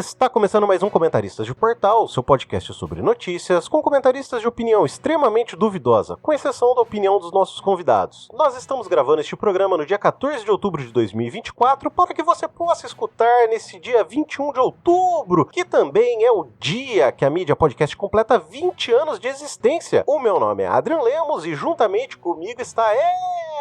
Está começando mais um Comentaristas de Portal, seu podcast sobre notícias, com comentaristas de opinião extremamente duvidosa, com exceção da opinião dos nossos convidados. Nós estamos gravando este programa no dia 14 de outubro de 2024 para que você possa escutar nesse dia 21 de outubro, que também é o dia que a mídia podcast completa 20 anos de existência. O meu nome é Adrian Lemos e juntamente comigo está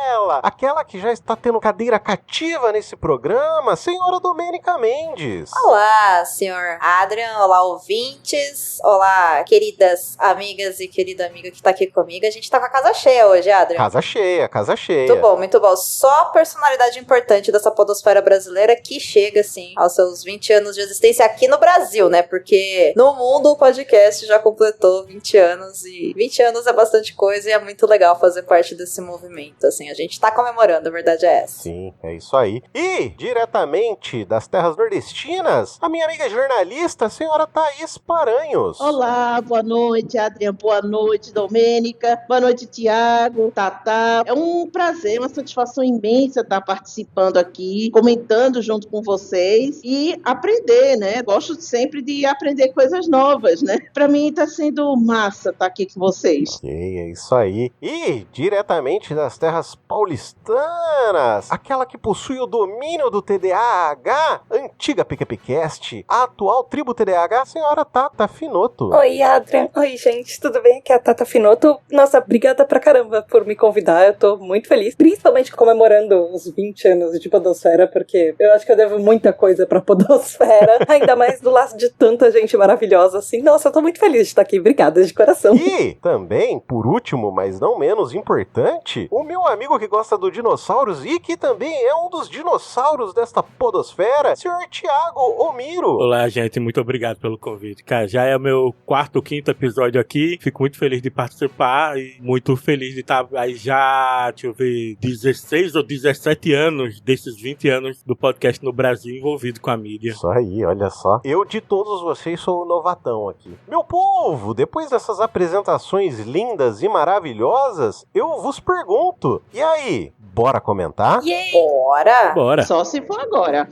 ela, aquela que já está tendo cadeira cativa nesse programa, senhora Domênica Mendes. Olá, senhor Adrian, olá ouvintes, olá queridas amigas e querida amiga que tá aqui comigo. A gente tá com a casa cheia hoje, Adrian. Casa cheia, casa cheia. Muito bom, muito bom. Só personalidade importante dessa podosfera brasileira que chega, assim, aos seus 20 anos de existência aqui no Brasil, né? Porque no mundo o podcast já completou 20 anos e 20 anos é bastante coisa e é muito legal fazer parte desse movimento, assim. A gente tá comemorando, a verdade é essa. Sim, é isso aí. E, diretamente das terras nordestinas, a minha amiga jornalista, a senhora Thaís Paranhos. Olá, boa noite, Adriana, boa noite, Domênica, boa noite, Tiago, Tatá. É um prazer, uma satisfação imensa estar participando aqui, comentando junto com vocês e aprender, né? Gosto sempre de aprender coisas novas, né? Pra mim tá sendo massa estar aqui com vocês. Ok, é isso aí. E, diretamente das terras paulistanas, aquela que possui o domínio do TDAH, antiga PQPcast, a atual tribo TDAH, a senhora Tata Finoto. Oi, Adrian. Oi, gente, tudo bem? Aqui é a Tata Finoto. Nossa, obrigada pra caramba por me convidar, eu tô muito feliz, principalmente comemorando os 20 anos de podosfera, porque eu acho que eu devo muita coisa pra podosfera, ainda mais do lado de tanta gente maravilhosa, assim. Nossa, eu tô muito feliz de estar aqui, obrigada de coração. E, também, por último, mas não menos importante, o meu amigo que gosta do dinossauros e que também é um dos dinossauros desta podosfera, senhor Tiago Omiro. Olá, gente, muito obrigado pelo convite. Cara, já é o meu quarto ou quinto episódio aqui, fico muito feliz de participar e muito feliz de estar aí já, deixa eu ver, 16 ou 17 anos desses 20 anos do podcast no Brasil envolvido com a mídia. Isso aí, olha só. Eu de todos vocês sou o novatão aqui. Meu povo, depois dessas apresentações lindas e maravilhosas, eu vos pergunto, e aí, bora comentar? Yeah. Bora! Bora! Só se for agora.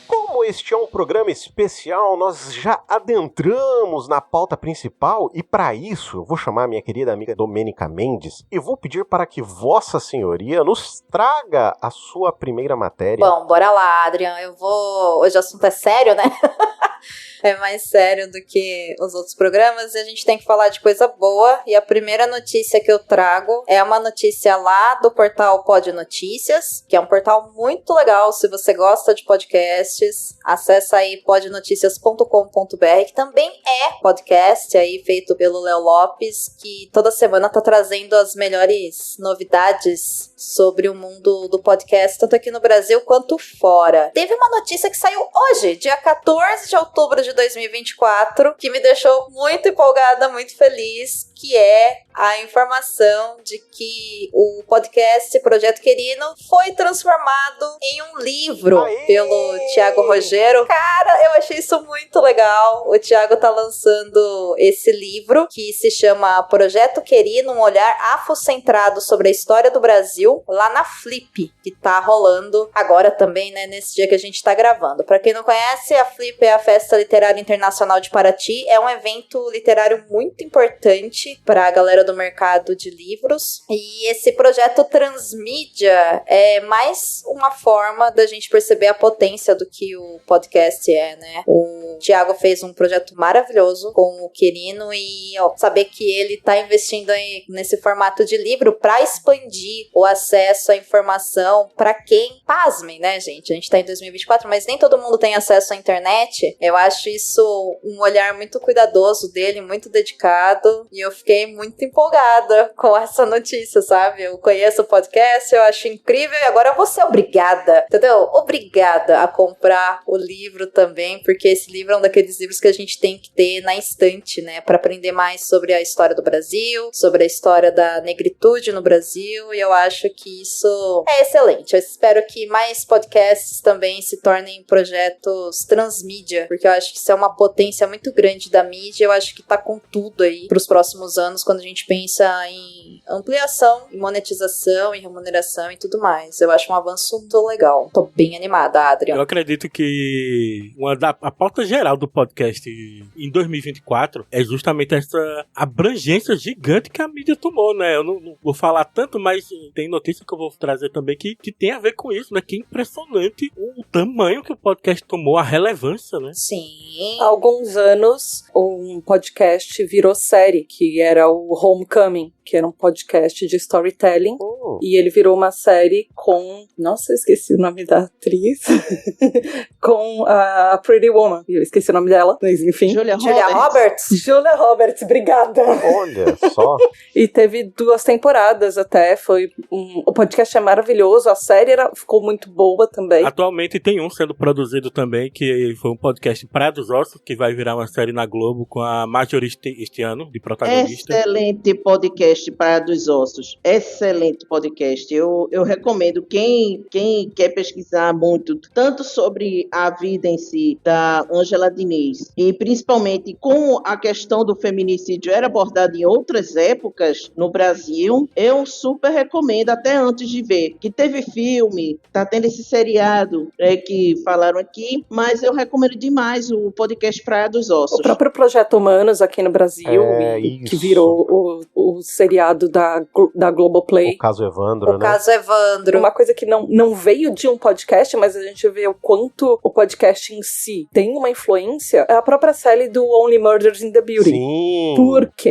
Como este é um programa especial, nós já adentramos na pauta principal e para isso eu vou chamar minha querida amiga Domênica Mendes e vou pedir para que Vossa Senhoria nos traga a sua primeira matéria. Bom, bora lá, Adrian. Hoje o assunto é sério, né? É mais sério do que os outros programas e a gente tem que falar de coisa boa. E a primeira notícia que eu trago é uma notícia lá do portal Pod Notícias, que é um portal muito legal. Se você gosta de podcasts, acessa aí podnoticias.com.br, que também é podcast aí feito pelo Léo Lopes, que toda semana tá trazendo as melhores novidades sobre o mundo do podcast, tanto aqui no Brasil quanto fora. Teve uma notícia que saiu hoje, dia 14 de outubro de 2024, que me deixou muito empolgada, muito feliz, que é a informação de que o podcast Projeto Querino foi transformado em um livro pelo Tiago Rogero. Cara, eu achei isso muito legal. O Tiago tá lançando esse livro que se chama Projeto Querino, um olhar afrocentrado sobre a história do Brasil, lá na Flip, que tá rolando agora também, né, nesse dia que a gente tá gravando. Pra quem não conhece, a Flip é a Festa Literária Internacional de Paraty, é um evento literário muito importante para a galera do mercado de livros, e esse projeto Transmídia é mais uma forma da gente perceber a potência do que o podcast é, né? O Thiago fez um projeto maravilhoso com o Querino e saber que ele tá investindo aí nesse formato de livro para expandir o acesso à informação para quem, pasmem, né, gente? A gente tá em 2024, mas nem todo mundo tem acesso à internet. Eu acho isso um olhar muito cuidadoso dele, muito dedicado, e eu fiquei muito empolgada com essa notícia, sabe? Eu conheço o podcast, eu acho incrível e agora eu vou ser obrigada, entendeu? Obrigada a comprar o livro também, porque esse livro é um daqueles livros que a gente tem que ter na estante, né? Pra aprender mais sobre a história do Brasil, sobre a história da negritude no Brasil, e eu acho que isso é excelente. Eu espero que mais podcasts também se tornem projetos transmídia, porque eu acho que isso é uma potência muito grande da mídia, eu acho que tá com tudo aí pros próximos anos, quando a gente gente pensa em ampliação, em monetização, em remuneração e tudo mais. Eu acho um avanço muito legal. Tô bem animada, Adrian. Eu acredito que a pauta geral do podcast em 2024 é justamente essa abrangência gigante que a mídia tomou, né? Eu não vou falar tanto, mas tem notícia que eu vou trazer também que tem a ver com isso, né? Que é impressionante o tamanho que o podcast tomou, a relevância, né? Sim. Há alguns anos, um podcast virou série, que era o Homecoming, que era um podcast de storytelling. E ele virou uma série com... Nossa, eu esqueci o nome da atriz. Com a Pretty Woman. Eu esqueci o nome dela, mas enfim. Julia Roberts. Julia Roberts, obrigada. Olha só. E teve 2 temporadas até. O podcast é maravilhoso. A série ficou muito boa também. Atualmente tem um sendo produzido também, que foi um podcast Praia dos Ossos, que vai virar uma série na Globo com a Marjorie este ano, de protagonista. Excelente podcast Praia dos Ossos. Excelente podcast. Eu recomendo quem quer pesquisar muito, tanto sobre a vida em si da Ângela Diniz, e principalmente como a questão do feminicídio era abordada em outras épocas no Brasil, eu super recomendo, até antes de ver, que teve filme, tá tendo esse seriado que falaram aqui, mas eu recomendo demais o podcast Praia dos Ossos. O próprio Projeto Humanos aqui no Brasil, que virou o seriado da Globoplay. O caso Evandro, O caso Evandro. Uma coisa que não veio de um podcast, mas a gente vê o quanto o podcast em si tem uma influência, é a própria série do Only Murders in the Building. Sim. Porque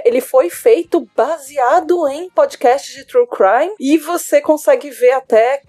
ele foi feito baseado em podcasts de true crime, e você consegue ver até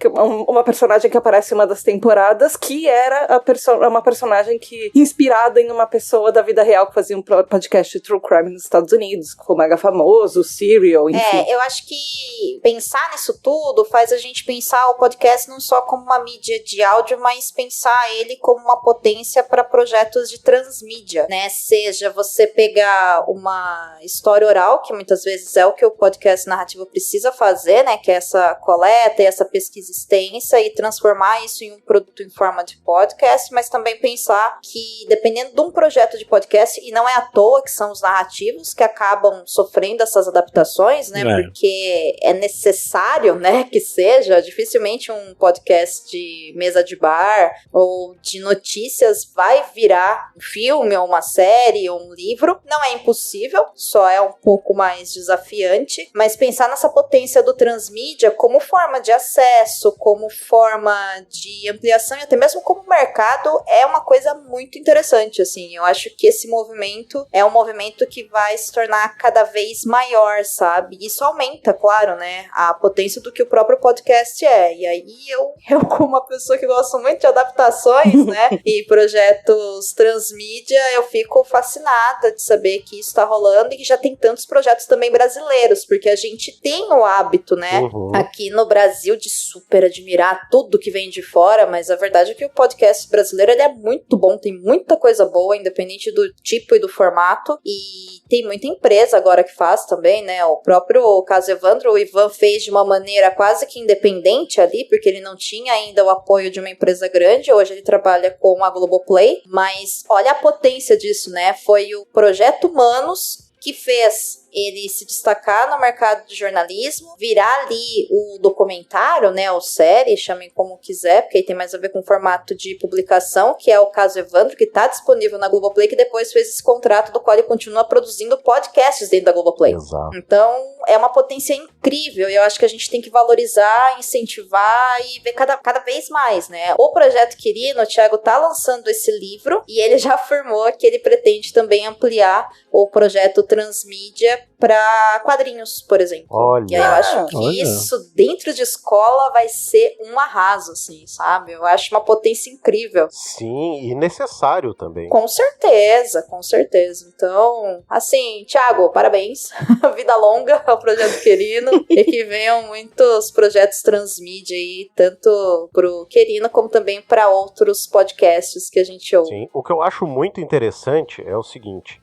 uma personagem que aparece em uma das temporadas, que era uma personagem que inspirada em uma pessoa da vida real que fazia um podcast de true crime nos Estados Unidos, que foi mega famoso, Serial, enfim. Eu acho que pensar nisso tudo faz a gente pensar o podcast não só como uma mídia de áudio, mas pensar ele como uma potência para projetos de transmídia, né? Seja você pegar uma história oral, que muitas vezes é o que o podcast narrativo precisa fazer, né? Que é essa coleta e essa pesquisa extensa, e transformar isso em um produto em forma de podcast, mas também pensar que, dependendo de um projeto de podcast, e não é à toa que são os narrativos que acabam sofrendo essas adaptações, né? Porque é necessário, né, que seja. Dificilmente um podcast de mesa de bar ou de notícias vai virar um filme ou uma série ou um livro. Não é impossível, só é um pouco mais desafiante, mas pensar nessa potência do transmídia como forma de acesso, como forma de ampliação e até mesmo como mercado é uma coisa muito interessante, assim. Eu acho que esse movimento é um movimento que vai se tornar cada vez maior, sabe? Isso aumenta, claro, né, a potência do que o próprio podcast é. E aí eu como uma pessoa que gosta muito de adaptações, né, e projetos transmídia, eu fico fascinada de saber que isso tá rolando e que já tem tantos projetos também brasileiros, porque a gente tem o hábito, né, aqui no Brasil de super admirar tudo que vem de fora, mas a verdade é que o podcast brasileiro, ele é muito bom, tem muita coisa boa, independente do tipo e do formato, e tem muita empresa agora que faz também, né, o próprio caso Evandro, o Ivan fez de uma maneira quase que independente ali, porque ele não tinha ainda o apoio de uma empresa grande, hoje ele trabalha com a Globoplay, mas olha a potência disso, né, foi o Projeto Humanos que fez ele se destacar no mercado de jornalismo, virar ali o documentário, né, ou série, chamem como quiser, porque aí tem mais a ver com o formato de publicação, que é o caso Evandro, que está disponível na Globoplay, que depois fez esse contrato do qual ele continua produzindo podcasts dentro da Globoplay. Exato. Então, é uma potência incrível, e eu acho que a gente tem que valorizar, incentivar e ver cada vez mais, né. O Projeto Quirino, o Thiago tá lançando esse livro, e ele já afirmou que ele pretende também ampliar o projeto Transmídia para quadrinhos, por exemplo. Olha. E aí eu acho que isso dentro de escola vai ser um arraso, assim, sabe? Eu acho uma potência incrível. Sim, e necessário também. Com certeza, com certeza. Então, assim, Thiago, parabéns. Vida longa ao Projeto Querino e que venham muitos projetos transmídia aí, tanto pro Querino como também para outros podcasts que a gente ouve. Sim, o que eu acho muito interessante é o seguinte.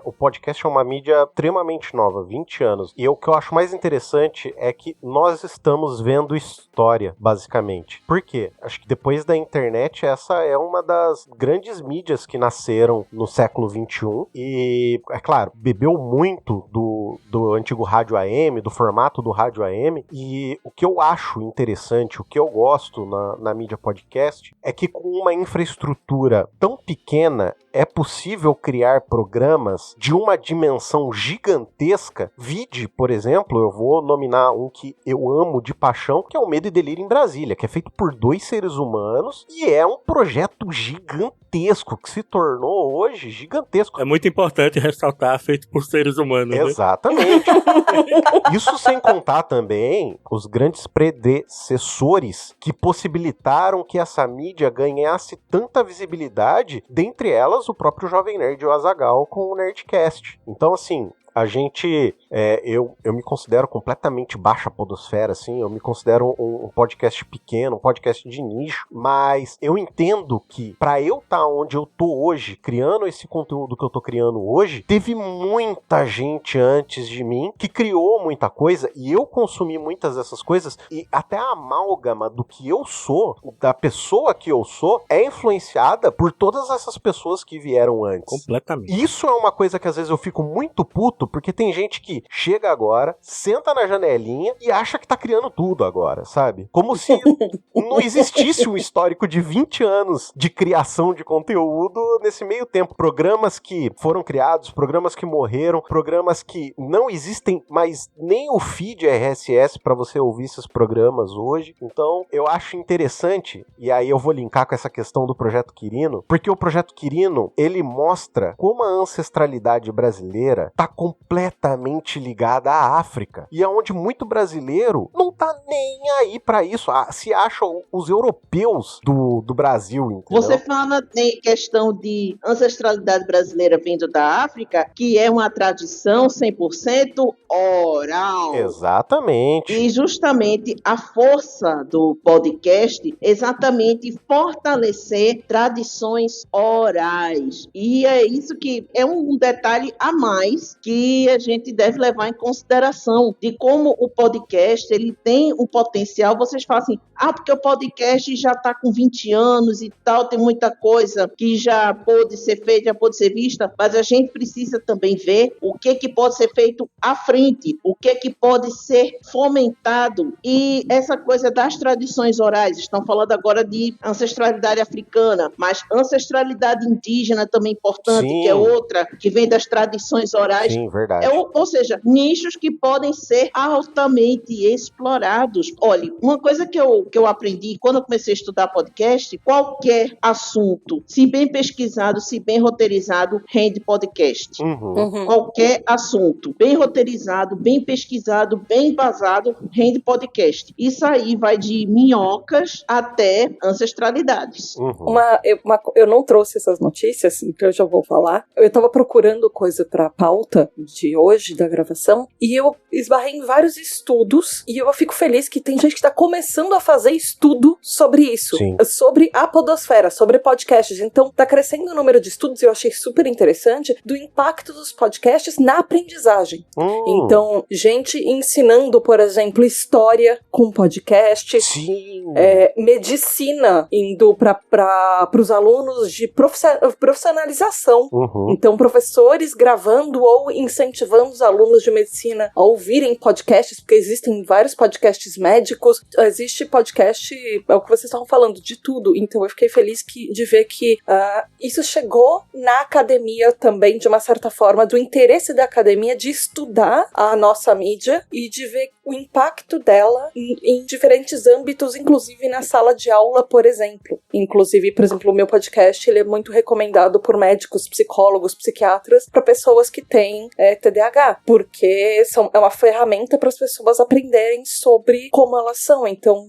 O podcast é uma mídia extremamente nova, 20 anos. E o que eu acho mais interessante é que nós estamos vendo história, basicamente. Por quê? Acho que depois da internet, essa é uma das grandes mídias que nasceram no século XXI. E, é claro, bebeu muito do do antigo rádio AM, do formato do rádio AM, e o que eu acho interessante, o que eu gosto na mídia podcast, é que com uma infraestrutura tão pequena, é possível criar programas de uma dimensão gigantesca. Vide, por exemplo, eu vou nominar um que eu amo de paixão, que é o Medo e Delírio em Brasília, que é feito por 2 seres humanos e é um projeto gigantesco, que se tornou hoje gigantesco. É muito importante ressaltar, feito por seres humanos. Exatamente. Né? Isso sem contar também os grandes predecessores que possibilitaram que essa mídia ganhasse tanta visibilidade, dentre elas o próprio Jovem Nerd e o Azaghal com o Nerdcast. Então, assim, a gente, eu me considero completamente baixa podosfera, assim, eu me considero um podcast pequeno, um podcast de nicho, mas eu entendo que pra eu estar onde eu tô hoje, criando esse conteúdo que eu tô criando hoje, teve muita gente antes de mim que criou muita coisa e eu consumi muitas dessas coisas e até a amálgama do que eu sou, da pessoa que eu sou, é influenciada por todas essas pessoas que vieram antes. Completamente. Isso é uma coisa que às vezes eu fico muito puto, porque tem gente que chega agora, senta na janelinha e acha que tá criando tudo agora, sabe? Como se não existisse um histórico de 20 anos de criação de conteúdo nesse meio tempo. Programas que foram criados, programas que morreram, programas que não existem mais nem o feed RSS pra você ouvir esses programas hoje. Então, eu acho interessante, e aí eu vou linkar com essa questão do Projeto Quirino, porque o Projeto Quirino, ele mostra como a ancestralidade brasileira tá completamente ligada à África. E é onde muito brasileiro não tá nem aí pra isso. Se acham os europeus do Brasil, entendeu? Você fala em questão de ancestralidade brasileira vindo da África, que é uma tradição 100% oral. Exatamente. E justamente a força do podcast é exatamente fortalecer tradições orais. E é isso que é um detalhe a mais que a gente deve levar em consideração de como o podcast ele tem um potencial. Vocês falam assim, porque o podcast já está com 20 anos e tal, tem muita coisa que já pode ser feita, já pode ser vista, mas a gente precisa também ver o que pode ser feito à frente, o que pode ser fomentado. E essa coisa das tradições orais, estão falando agora de ancestralidade africana, mas ancestralidade indígena também importante, Sim. que é outra, que vem das tradições orais. Sim, verdade. Ou seja, nichos que podem ser altamente explorados. Olha, uma coisa que eu aprendi quando eu comecei a estudar podcast, qualquer assunto, se bem pesquisado, se bem roteirizado, rende podcast. Uhum. Qualquer assunto, bem roteirizado, bem pesquisado, bem embasado, rende podcast. Isso aí vai de minhocas até ancestralidades. Uhum. Eu não trouxe essas notícias, então eu já vou falar. Eu estava procurando coisa para pauta de hoje, da gravação, e eu esbarrei em vários estudos, e eu fico feliz que tem gente que está começando a fazer estudo sobre isso. Sim. Sobre a podosfera, sobre podcasts. Então, tá crescendo o número de estudos, e eu achei super interessante, do impacto dos podcasts na aprendizagem. Então, gente ensinando, por exemplo, história com podcast. Sim. Medicina, indo para os alunos de profissionalização. Uhum. Então, professores gravando ou incentivando os alunos de medicina a ouvirem podcasts, porque existem vários podcasts médicos, existe podcast, é o que vocês estavam falando, de tudo. Então, eu fiquei feliz de ver que isso chegou na academia também, de uma certa forma, do interesse da academia de estudar a nossa mídia e de ver o impacto dela em diferentes âmbitos, inclusive na sala de aula, por exemplo. Inclusive, por exemplo, o meu podcast ele é muito recomendado por médicos, psicólogos, psiquiatras, para pessoas que têm TDAH, porque é uma ferramenta para as pessoas aprenderem sobre como elas são. Então,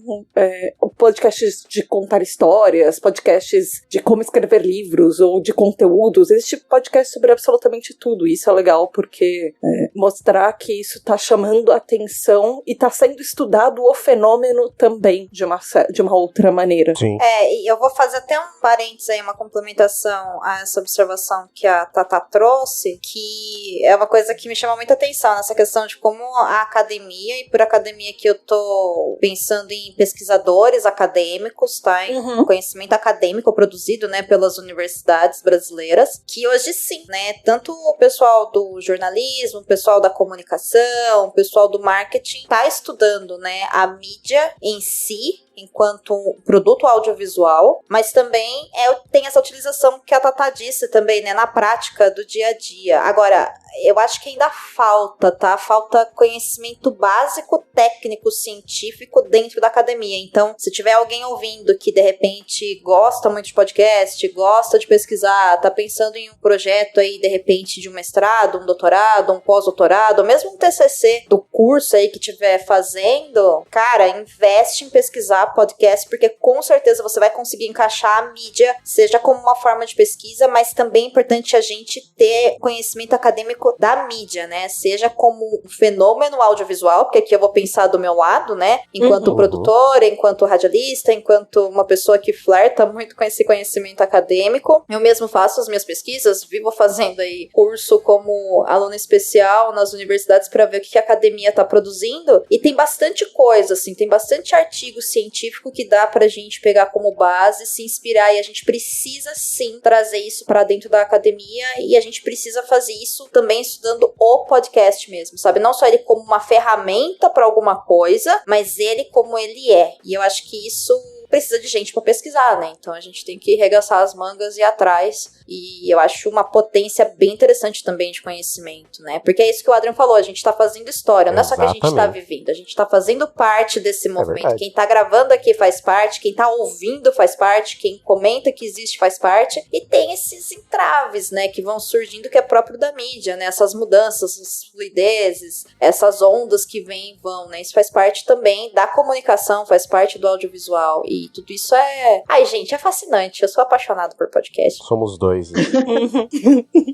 podcasts de contar histórias, podcasts de como escrever livros ou de conteúdos, existe podcast sobre absolutamente tudo. Isso é legal porque mostrar que isso está chamando a atenção e está sendo estudado o fenômeno também de uma outra maneira. Sim. E eu vou fazer até um parênteses aí, uma complementação a essa observação que a Tata trouxe, que é uma coisa que me chama muita atenção, nessa questão de como a academia, e por academia que eu tô pensando em pesquisadores acadêmicos, tá? Em conhecimento acadêmico produzido, né, pelas universidades brasileiras, que hoje sim, né, tanto o pessoal do jornalismo, o pessoal da comunicação, o pessoal do marketing tá estudando, né, a mídia em si, enquanto produto audiovisual, mas também tem essa utilização que a Tata disse também, né, na prática do dia a dia. Agora, eu acho que ainda falta, tá? Falta conhecimento básico, técnico, científico dentro da academia. Então, se tiver alguém ouvindo que, de repente, gosta muito de podcast, gosta de pesquisar, tá pensando em um projeto aí, de repente, de um mestrado, um doutorado, um pós-doutorado, ou mesmo um TCC do curso aí que estiver fazendo, cara, investe em pesquisar podcast, porque com certeza você vai conseguir encaixar a mídia, seja como uma forma de pesquisa, mas também é importante a gente ter conhecimento acadêmico da mídia, né? Seja como um fenômeno audiovisual, porque aqui eu vou pensar do meu lado, né? Enquanto produtora, enquanto radialista, enquanto uma pessoa que flerta muito com esse conhecimento acadêmico. Eu mesmo faço as minhas pesquisas, vivo fazendo aí curso como aluna especial nas universidades para ver o que a academia tá produzindo, e tem bastante coisa, assim, tem bastante artigo científico que dá pra gente pegar como base, se inspirar, e a gente precisa sim trazer isso pra dentro da academia, e a gente precisa fazer isso também estudando o podcast mesmo, sabe? Não só ele como uma ferramenta pra alguma coisa, mas ele como ele é. E eu acho que isso precisa de gente pra pesquisar, né? Então a gente tem que arregaçar as mangas e ir atrás. E eu acho uma potência bem interessante também de conhecimento, né? Porque é isso que o Adrian falou, a gente tá fazendo história, não é só que a gente tá vivendo, a gente tá fazendo parte desse movimento. Quem tá gravando aqui faz parte, quem tá ouvindo faz parte, quem comenta que existe faz parte. E tem esses entraves, né, que vão surgindo, que é próprio da mídia, né? Essas mudanças, essas fluidezes, essas ondas que vêm e vão, né? Isso faz parte também da comunicação, faz parte do audiovisual. E tudo isso é... Ai, gente, é fascinante. Eu sou apaixonado por podcast. Somos dois.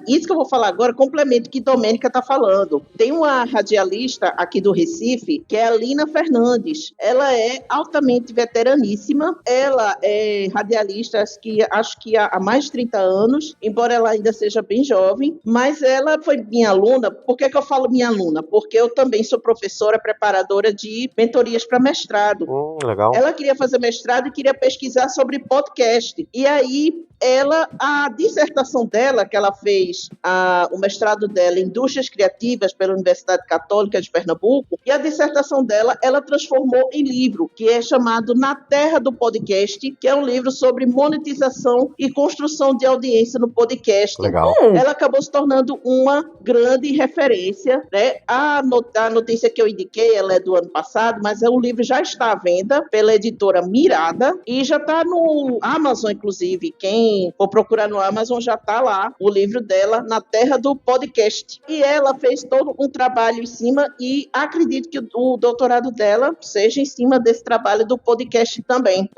Isso que eu vou falar agora, complemento o que Domênica tá falando. Tem uma radialista aqui do Recife, que é a Lina Fernandes. Ela é altamente veteraníssima. Ela é radialista, acho que há mais de 30 anos, embora ela ainda seja bem jovem, mas ela foi minha aluna. Por que eu falo minha aluna? Porque eu também sou professora, preparadora de mentorias para mestrado. Legal. Ela queria fazer mestrado e queria pesquisar sobre podcast. E aí, a dissertação dela, que ela fez, o mestrado dela em Indústrias Criativas pela Universidade Católica de Pernambuco, e a dissertação dela, ela transformou em livro, que é chamado Na Terra do Podcast, que é um livro sobre monetização e construção de audiência no podcast. Legal. Ela acabou se tornando uma grande referência, né? A notícia que eu indiquei, ela é do ano passado, mas o livro já está à venda pela editora Mirada, e já está no Amazon, inclusive. Quem for procurar no Amazon já está lá o livro dela, Na Terra do Podcast. E ela fez todo um trabalho em cima, e acredito que o doutorado dela seja em cima desse trabalho do podcast também.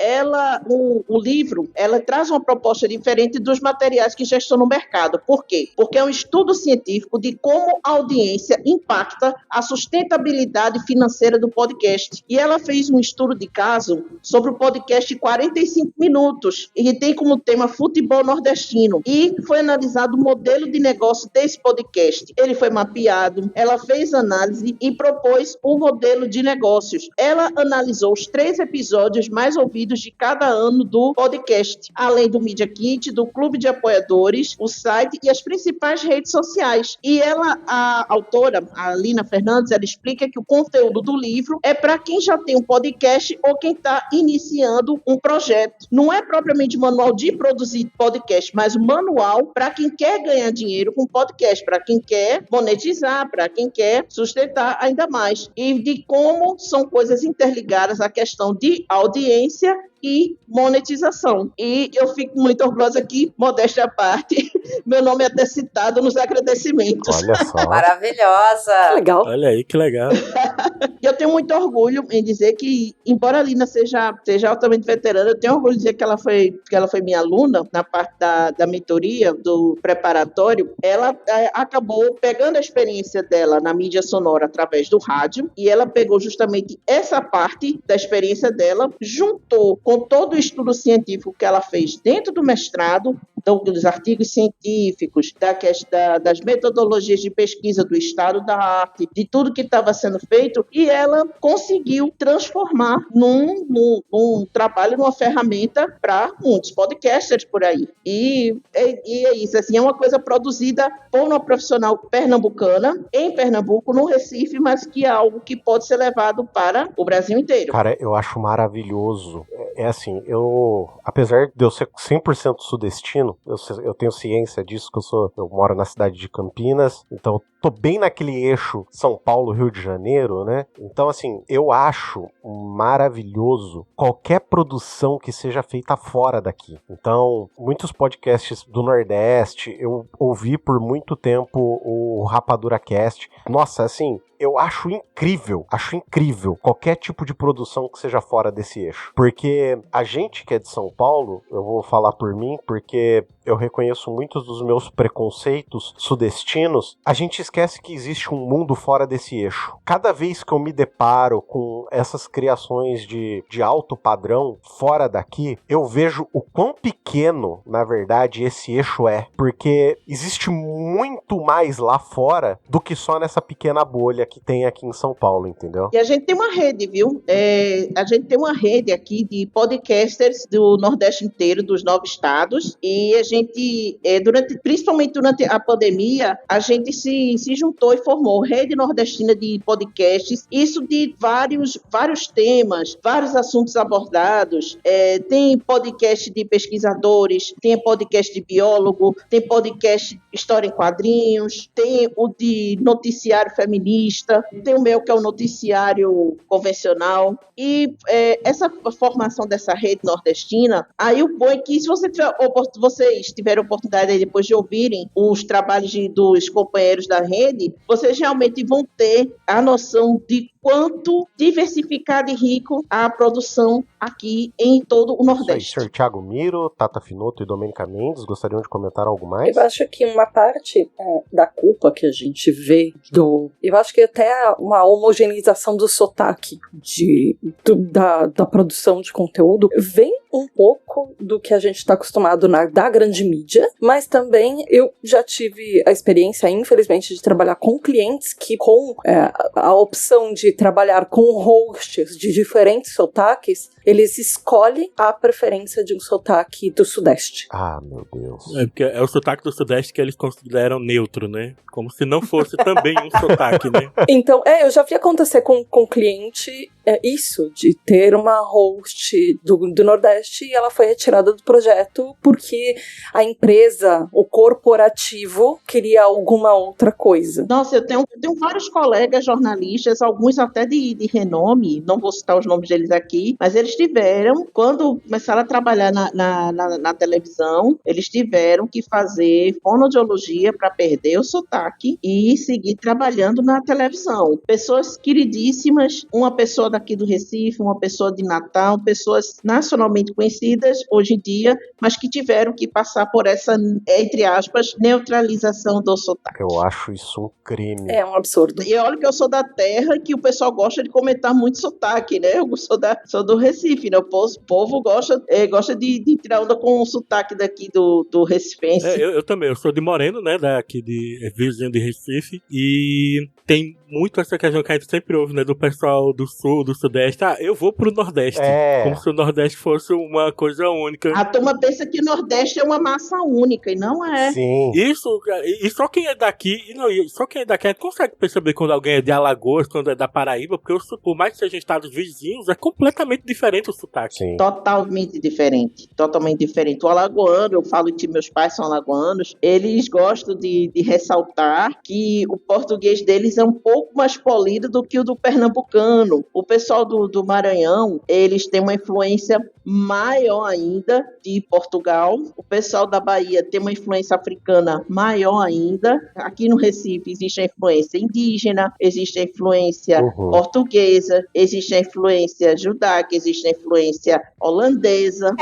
O livro, ela traz uma proposta diferente dos materiais que já estão no mercado. Por quê? Porque é um estudo científico de como a audiência impacta a sustentabilidade financeira do podcast. E ela fez um estudo de caso sobre o podcast 45 minutos, e tem como tema futebol nordestino. E foi analisado o modelo de negócio desse podcast. Ele foi mapeado, ela fez análise e propôs um modelo de negócios. Ela analisou os 3 episódios mais ouvidos de cada ano do podcast, além do Media Kit, do Clube de Apoiadores, o site e as principais redes sociais. E a autora, a Lina Fernandes, ela explica que o conteúdo do livro é para quem já tem um podcast ou quem está iniciando um projeto. Não é propriamente manual de produzir podcast, mas um manual para quem quer ganhar dinheiro com podcast, para quem quer monetizar, para quem quer sustentar ainda mais. E de como são coisas interligadas à questão de audiência e monetização. E eu fico muito orgulhosa aqui, modéstia à parte, meu nome é até citado nos agradecimentos. Olha só. Maravilhosa. Que legal. Olha aí, que legal. Eu tenho muito orgulho em dizer que, embora a Lina seja altamente veterana, eu tenho orgulho de dizer que ela foi minha aluna na parte da mentoria, do preparatório. Ela acabou pegando a experiência dela na mídia sonora através do rádio, e ela pegou justamente essa parte da experiência dela, juntou com todo o estudo científico que ela fez dentro do mestrado, dos artigos científicos, das metodologias de pesquisa do estado da arte, de tudo que estava sendo feito, e ela conseguiu transformar num trabalho, numa ferramenta para muitos podcasters por aí. E é isso, assim, é uma coisa produzida por uma profissional pernambucana, em Pernambuco, no Recife, mas que é algo que pode ser levado para o Brasil inteiro. Cara, eu acho maravilhoso. É assim, apesar de eu ser 100% sudestino, eu tenho ciência disso, que eu moro na cidade de Campinas, então tô bem naquele eixo São Paulo, Rio de Janeiro, né? Então, assim, eu acho maravilhoso qualquer produção que seja feita fora daqui. Então, muitos podcasts do Nordeste, eu ouvi por muito tempo o Rapadura Cast. Nossa, assim, eu acho incrível qualquer tipo de produção que seja fora desse eixo. Porque a gente que é de São Paulo, eu vou falar por mim, porque eu reconheço muitos dos meus preconceitos sudestinos, a gente esquece que existe um mundo fora desse eixo. Cada vez que eu me deparo com essas criações de alto padrão fora daqui, eu vejo o quão pequeno, na verdade, esse eixo é. Porque existe muito mais lá fora do que só nessa pequena bolha que tem aqui em São Paulo, entendeu? E a gente tem uma rede, viu? A gente tem uma rede aqui de podcasters do Nordeste inteiro, dos 9 estados, e a gente, principalmente durante a pandemia, a gente se juntou e formou Rede Nordestina de Podcasts, isso de vários temas, vários assuntos abordados. Tem podcast de pesquisadores, tem podcast de biólogo, tem podcast de história em quadrinhos, tem o de noticiário feminista, tem o meu que é o noticiário convencional, e essa formação dessa rede nordestina, aí o bom é que se vocês tiverem oportunidade aí depois de ouvirem os trabalhos dos companheiros da rede, vocês realmente vão ter a noção de quanto diversificado e rico a produção aqui em todo o Nordeste. Isso aí, Sr. Thiago Miro, Tata Finoto e Domênica Mendes, gostariam de comentar algo mais? Eu acho que uma parte da culpa que a gente vê eu acho que até uma homogeneização do sotaque da produção de conteúdo vem um pouco do que a gente está acostumado da grande mídia, mas também eu já tive a experiência, infelizmente, de trabalhar com clientes que com a opção de trabalhar com hosts de diferentes sotaques, eles escolhem a preferência de um sotaque do Sudeste. Ah, meu Deus. Porque é o sotaque do Sudeste que eles consideram neutro, né? Como se não fosse também um sotaque, né? Então, eu já vi acontecer com cliente isso, de ter uma host do Nordeste e ela foi retirada do projeto porque a empresa, o corporativo, queria alguma outra coisa. Nossa, eu tenho vários colegas jornalistas, alguns até de renome, não vou citar os nomes deles aqui, mas eles tiveram, quando começaram a trabalhar na televisão, eles tiveram que fazer fonoaudiologia para perder o sotaque e seguir trabalhando na televisão. Pessoas queridíssimas, uma pessoa daqui do Recife, uma pessoa de Natal, pessoas nacionalmente conhecidas hoje em dia, mas que tiveram que passar por essa, entre aspas, neutralização do sotaque. Eu acho isso um crime. É um absurdo. E olha que eu sou da terra que o pessoal gosta de comentar muito sotaque, né? Eu sou do Recife, né? O povo gosta de tirar onda com o sotaque daqui do Recifense. Eu também, eu sou de Moreno, né? Daqui vizinho de Recife, e tem muito essa questão que a gente sempre ouve, né? Do pessoal do Sul, do Sudeste. Eu vou pro Nordeste. Como se o Nordeste fosse uma coisa única. A turma pensa que o Nordeste é uma massa única, e não é. Sim. Isso, e só quem é daqui, só quem é daqui consegue perceber quando alguém é de Alagoas, quando é da Paraíba, porque por mais que sejam estados vizinhos, é completamente diferente o sotaque. Sim. Totalmente diferente. O alagoano, eu falo que meus pais são alagoanos, eles gostam de ressaltar que o português deles é um pouco mais polido do que o do pernambucano. O pessoal do Maranhão, eles têm uma influência maior ainda de Portugal. O pessoal da Bahia tem uma influência africana maior ainda. Aqui no Recife existe a influência indígena, existe a influência portuguesa, existe a influência judaica, existe a influência holandesa.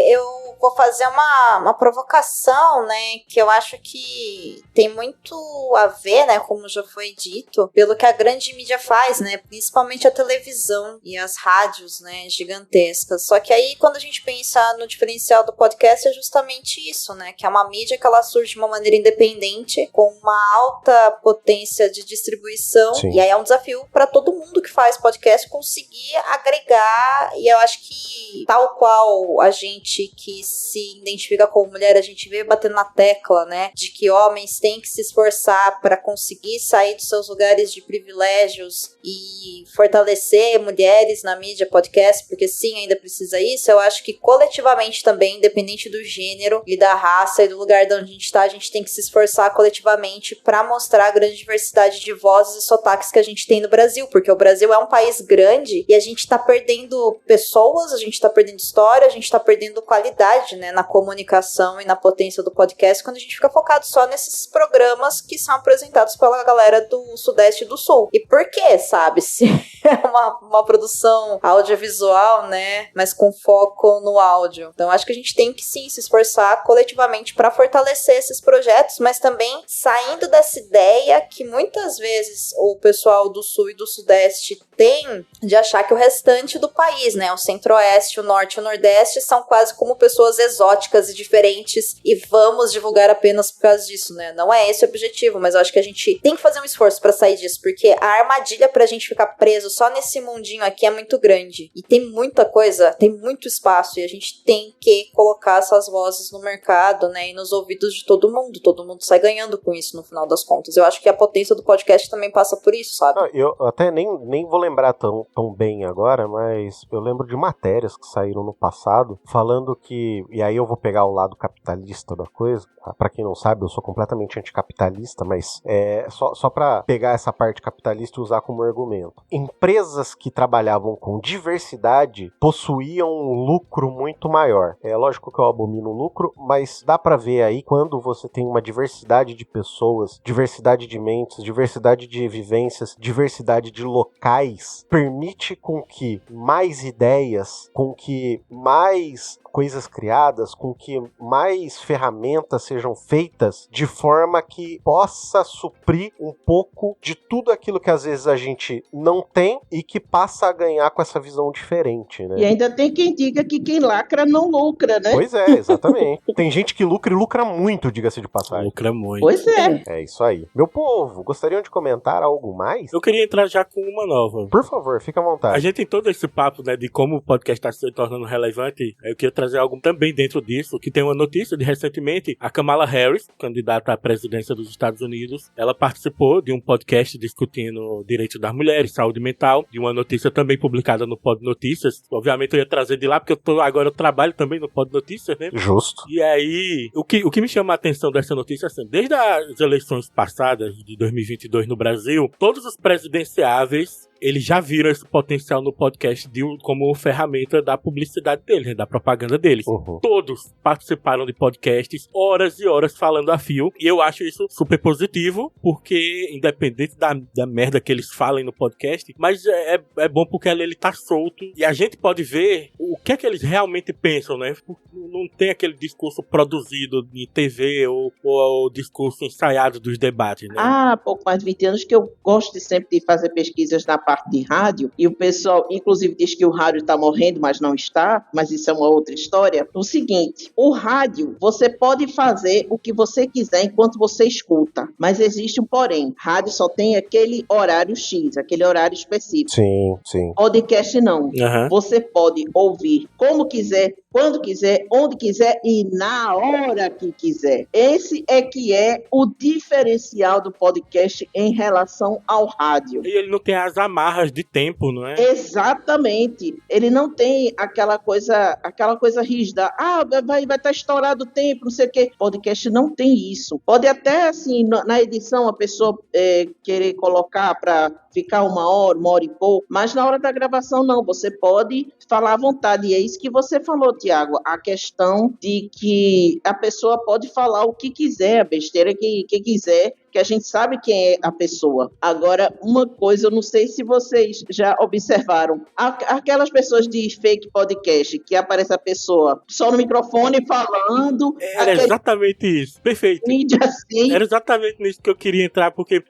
Eu vou fazer uma provocação, né, que eu acho que tem muito a ver, né, como já foi dito, pelo que a grande mídia faz, né? Principalmente a televisão e as rádios, né? Gigantescas. Só que aí, quando a gente pensa no diferencial do podcast, é justamente isso, né? Que é uma mídia que ela surge de uma maneira independente, com uma alta potência de distribuição. Sim. E aí é um desafio para todo mundo que faz podcast conseguir agregar. E eu acho que, tal qual a gente que se identifica como mulher, a gente veio batendo na tecla, né? De que homens têm que se esforçar para conseguir sair dos seus lugares de privilégios e fortalecer mulheres na mídia podcast, porque sim, ainda precisa isso. Eu acho que coletivamente também, independente do gênero e da raça e do lugar de onde a gente tá, a gente tem que se esforçar coletivamente para mostrar a grande diversidade de vozes e sotaques que a gente tem no Brasil, porque o Brasil é um país grande e a gente tá perdendo pessoas, a gente tá perdendo história, a gente tá perdendo qualidade, né, na comunicação e na potência do podcast, quando a gente fica focado só nesses programas que são apresentados pela galera do Sudeste e do Sul. E por quê, sabe? Se é uma produção audiovisual, né, mas com foco no áudio. Então, acho que a gente tem que, sim, se esforçar coletivamente para fortalecer esses projetos, mas também saindo dessa ideia que muitas vezes o pessoal do Sul e do Sudeste tem de achar que o restante do país, né, o Centro-Oeste, o Norte e o Nordeste são quase como pessoas exóticas e diferentes e vamos divulgar apenas por causa disso, né? Não é esse o objetivo, mas eu acho que a gente tem que fazer um esforço pra sair disso, porque a armadilha pra gente ficar preso só nesse mundinho aqui é muito grande. E tem muita coisa, tem muito espaço, e a gente tem que colocar essas vozes no mercado, né? E nos ouvidos de todo mundo. Todo mundo sai ganhando com isso no final das contas. Eu acho que a potência do podcast também passa por isso, sabe? Eu até nem vou lembrar tão bem agora, mas eu lembro de matérias que saíram no passado falando que, e aí eu vou pegar o lado capitalista da coisa, pra quem não sabe, eu sou completamente anticapitalista, mas só pra pegar essa parte capitalista e usar como argumento. Empresas que trabalhavam com diversidade possuíam um lucro muito maior. É lógico que eu abomino o lucro, mas dá pra ver aí quando você tem uma diversidade de pessoas, diversidade de mentes, diversidade de vivências, diversidade de locais, permite com que mais ideias, com que mais coisas criadas, com que mais ferramentas sejam feitas de forma que possa suprir um pouco de tudo aquilo que às vezes a gente não tem e que passa a ganhar com essa visão diferente, né? E ainda tem quem diga que quem lacra não lucra, né? Pois é, exatamente. Tem gente que lucra e lucra muito, diga-se de passagem. Lucra muito. Pois é. É isso aí. Meu povo, gostariam de comentar algo mais? Eu queria entrar já com uma nova. Por favor, fica à vontade. A gente tem todo esse papo, né, de como o podcast está se tornando relevante. Eu queria trazer algo também dentro disso, que tem uma notícia de recentemente, a Kamala Harris, candidata à presidência dos Estados Unidos, ela participou de um podcast discutindo direitos das mulheres, saúde mental, de uma notícia também publicada no Pod Notícias. Obviamente eu ia trazer de lá, porque agora eu trabalho também no Pod Notícias, né? Justo. E aí, o que me chama a atenção dessa notícia, assim, desde as eleições passadas de 2022 no Brasil, todos os presidenciáveis, eles já viram esse potencial no podcast como ferramenta da publicidade deles, né, da propaganda deles. Uhum. Todos participaram de podcasts, horas e horas falando a fio, e eu acho isso super positivo, porque independente da merda que eles falem no podcast, mas é bom porque ele tá solto, e a gente pode ver o que é que eles realmente pensam, né? Não tem aquele discurso produzido em TV ou o discurso ensaiado dos debates, né? Há pouco mais de 20 anos que eu gosto sempre de fazer pesquisas na parte de rádio, e o pessoal, inclusive, diz que o rádio está morrendo, mas não está, mas isso é uma outra história. O seguinte, o rádio, você pode fazer o que você quiser enquanto você escuta, mas existe um porém. Rádio só tem aquele horário X, aquele horário específico. Sim, sim. Podcast não. Uhum. Você pode ouvir como quiser, quando quiser, onde quiser e na hora que quiser. Esse é que é o diferencial do podcast em relação ao rádio. E ele não tem as amarras de tempo, não é? Exatamente. Ele não tem aquela coisa rígida. Vai estar estourado o tempo, não sei o quê. Podcast não tem isso. Pode até, assim, na edição, a pessoa querer colocar para ficar 1 hora e pouco, mas na hora da gravação não, você pode falar à vontade. E é isso que você falou, Tiago, a questão de que a pessoa pode falar o que quiser, a besteira que quiser, que a gente sabe quem é a pessoa. Agora, uma coisa, eu não sei se vocês já observaram, aquelas pessoas de fake podcast, que aparece a pessoa só no microfone falando. Era exatamente isso, perfeito. Mídia assim. Era exatamente nisso que eu queria entrar, porque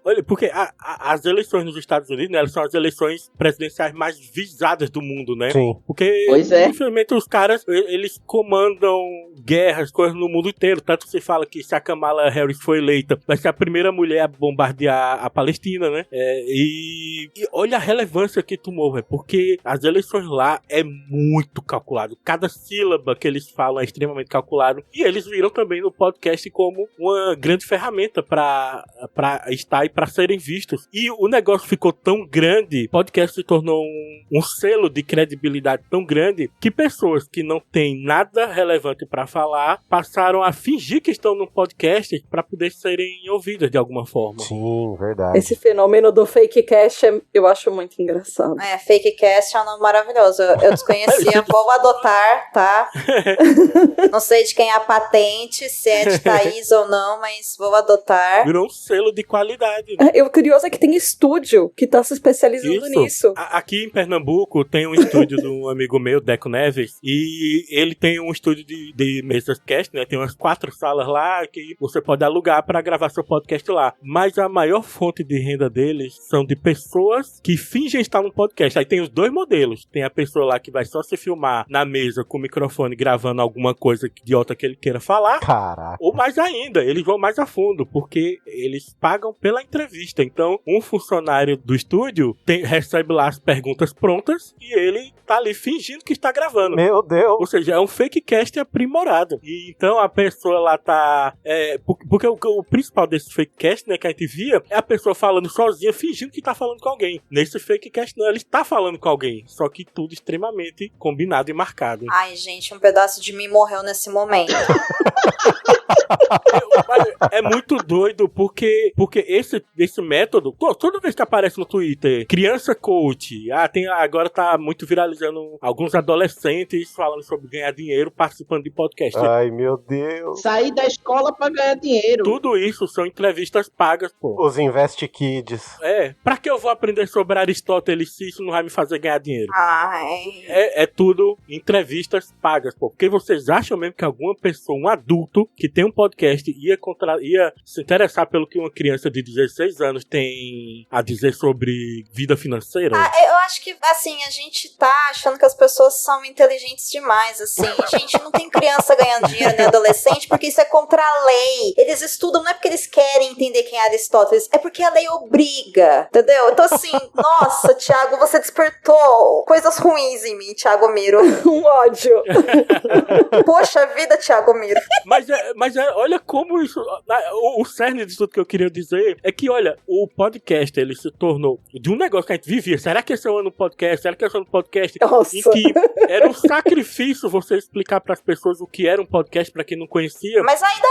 as eleições nos Estados Unidos, né, elas são as eleições presidenciais mais visadas do mundo, né? Sim. Porque, pois é, infelizmente, os caras, eles comandam guerras, coisas no mundo inteiro. Tanto que se fala que se a Kamala Harris for eleita, vai ser a primeira mulher a bombardear a Palestina, né? E olha a relevância que tomou, velho, porque as eleições lá é muito calculado. Cada sílaba que eles falam é extremamente calculado. E eles viram também no podcast como uma grande ferramenta pra estar e pra serem vistos. E o negócio ficou tão grande, o podcast se tornou um selo de credibilidade tão grande, que pessoas que não têm nada relevante pra falar passaram a fingir que estão num podcast pra poder serem ouvidas de alguma forma. Sim, verdade. Esse fenômeno do fake cast eu acho muito engraçado. Fake cast é um nome maravilhoso. Eu desconhecia, vou adotar, tá? Não sei de quem é a patente, se é de Thaís ou não, mas vou adotar. Virou um selo de qualidade. O curioso é que tem estúdio que tá se especializando nisso. Aqui em Pernambuco tem um estúdio de um amigo meu, Deco Neves, e ele tem um estúdio de mesas cast, né? Tem umas 4 salas lá que você pode alugar para gravar seu podcast lá. Mas a maior fonte de renda deles são de pessoas que fingem estar no podcast. Aí tem os 2 modelos. Tem a pessoa lá que vai só se filmar na mesa com o microfone gravando alguma coisa idiota que ele queira falar. Caraca. Ou mais ainda, eles vão mais a fundo, porque eles pagam pela entrevista. Então, um funcionário do estúdio recebe lá as perguntas prontas e ele tá ali fingindo que está gravando. Meu Deus. Ou seja, é um fake cast aprimorado. E então a pessoa lá tá... porque o principal desse fake cast, né, que a gente via, é a pessoa falando sozinha, fingindo que tá falando com alguém. Nesse fake cast não, ele está falando com alguém. Só que tudo extremamente combinado e marcado. Ai, gente, um pedaço de mim morreu nesse momento. É muito doido, porque esse método, toda vez que aparece no Twitter, criança coach, agora tá muito viralizando alguns adolescentes falando sobre ganhar dinheiro participando de podcast. Ai, meu Deus. Sair da escola pra ganhar dinheiro. Tudo isso são entrevistas pagas, pô. Os Invest Kids. Pra que eu vou aprender sobre Aristóteles se isso não vai me fazer ganhar dinheiro? Ai. É tudo entrevistas pagas, pô. Porque vocês acham mesmo que alguma pessoa, um adulto que tem um podcast ia se interessar pelo que uma criança de 16 anos tem a dizer sobre vida financeira? Eu acho que, assim, a gente tá achando que as pessoas são inteligentes demais, assim. Gente, não tem criança ganhando dinheiro nem adolescente, porque isso é contra a lei. Eles estudam não é porque eles querem entender quem é Aristóteles, é porque a lei obriga, entendeu? Então, assim, nossa, Thiago, você despertou coisas ruins em mim, Thiago Miro. Um ódio. Poxa vida, Thiago Miro. Mas olha como isso... O cerne disso tudo que eu queria dizer é que, olha, o podcast, ele se tornou de um negócio que a gente vivia. Será que esse é o ano podcast? Será que esse é o ano podcast? Nossa. Em que era um sacrifício você explicar pras pessoas o que era um podcast pra quem não conhecia. Mas ainda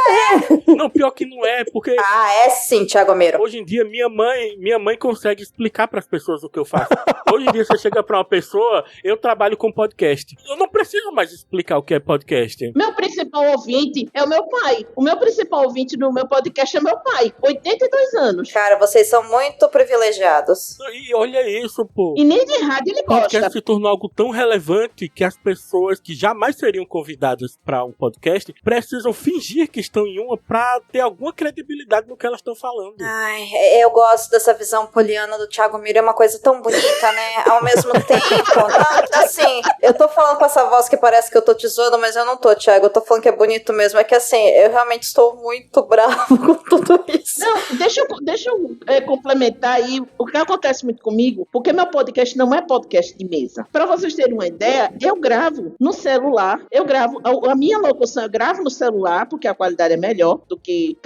é. Não, pior que não é, porque... É sim, Thiago Miro. Hoje em dia, minha mãe consegue explicar pras pessoas o que eu faço. Hoje em dia, você chega pra uma pessoa, eu trabalho com podcast. Eu não preciso mais explicar o que é podcast. Meu principal ouvinte é o meu pai. O meu principal ouvinte no meu podcast é meu pai. 82 anos. Cara, vocês são muito privilegiados. E olha isso, pô. E nem de rádio ele O podcast gosta. se tornou algo tão relevante que as pessoas que jamais seriam convidadas pra um podcast precisam fingir que estão em uma pra ter alguma credibilidade no que elas estão falando. Ai, eu gosto dessa visão poliana do Thiago Miro, é uma coisa tão bonita, né? Ao mesmo tempo. Não, assim, eu tô falando com essa voz que parece que eu tô te zoando, mas eu não tô, Thiago. Eu tô falando que é bonito mesmo. É que assim, eu realmente estou muito bravo com tudo isso. Não, deixa eu complementar aí o que acontece muito comigo, porque meu podcast não é podcast de mesa. Pra vocês terem uma ideia, eu gravo no celular, a minha locução eu gravo no celular, porque a qualidade é melhor do que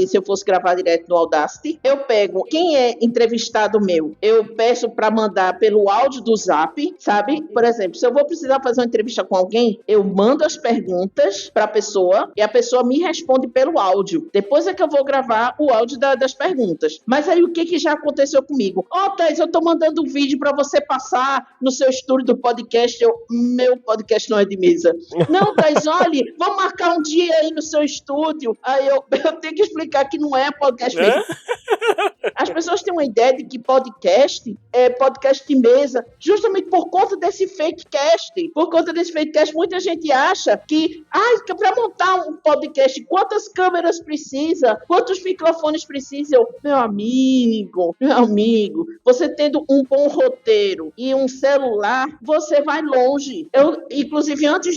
se eu fosse gravar direto no Audacity. Eu pego quem é entrevistado meu, eu peço pra mandar pelo áudio do Zap, sabe? Por exemplo, se eu vou precisar fazer uma entrevista com alguém, eu mando as perguntas para a pessoa e a pessoa me responde pelo áudio. Depois é que eu vou gravar o áudio das perguntas. Mas aí o que já aconteceu comigo? Thais, eu tô mandando um vídeo para você passar no seu estúdio do podcast. Meu podcast não é de mesa. Não, Thais, olha, vamos marcar um dia aí no seu estúdio. Aí eu tenho que explicar que não é podcast mesmo. As pessoas têm uma ideia de que podcast é podcast de mesa, justamente por conta desse fake cast. Por conta desse fake cast, muita gente acha que para montar um podcast, quantas câmeras precisa? Quantos microfones precisa? Meu amigo, você tendo um bom roteiro e um celular, você vai longe. Eu, inclusive, antes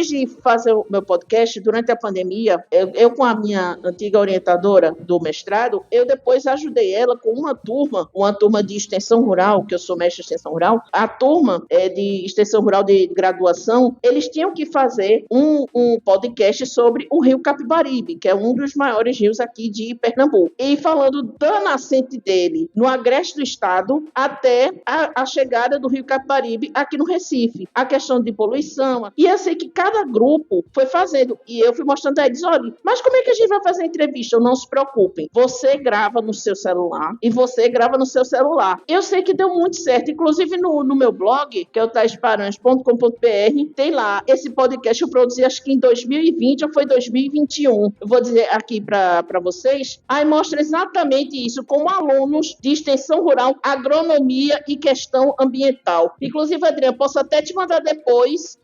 de fazer o meu podcast, durante a pandemia, eu com a minha antiga orientadora do mestrado, eu depois ajudei ela com uma turma de extensão rural, que eu sou mestre de extensão rural. A turma de extensão rural de graduação, eles tinham que fazer um podcast sobre o rio Capibaribe, que é um dos maiores rios aqui de Pernambuco. E falando da nascente dele no agreste do estado até a chegada do rio Capibaribe aqui no Recife. A questão de poluição. E eu sei que cada grupo foi fazendo. E eu fui mostrando a eles, olha, mas como é que a gente vai fazer a entrevista? Não se preocupem. Você grava no seu celular e você grava no seu celular. Eu sei que deu muito certo. Inclusive no meu blog, que é o taisparanhos.com.br, tem lá esse podcast eu produzi acho que em 2020 ou foi 2021. Eu vou dizer aqui para vocês. Aí mostra exatamente isso, como alunos de extensão rural, agronomia e questão ambiental. Inclusive, Adriano, posso até te mandar depois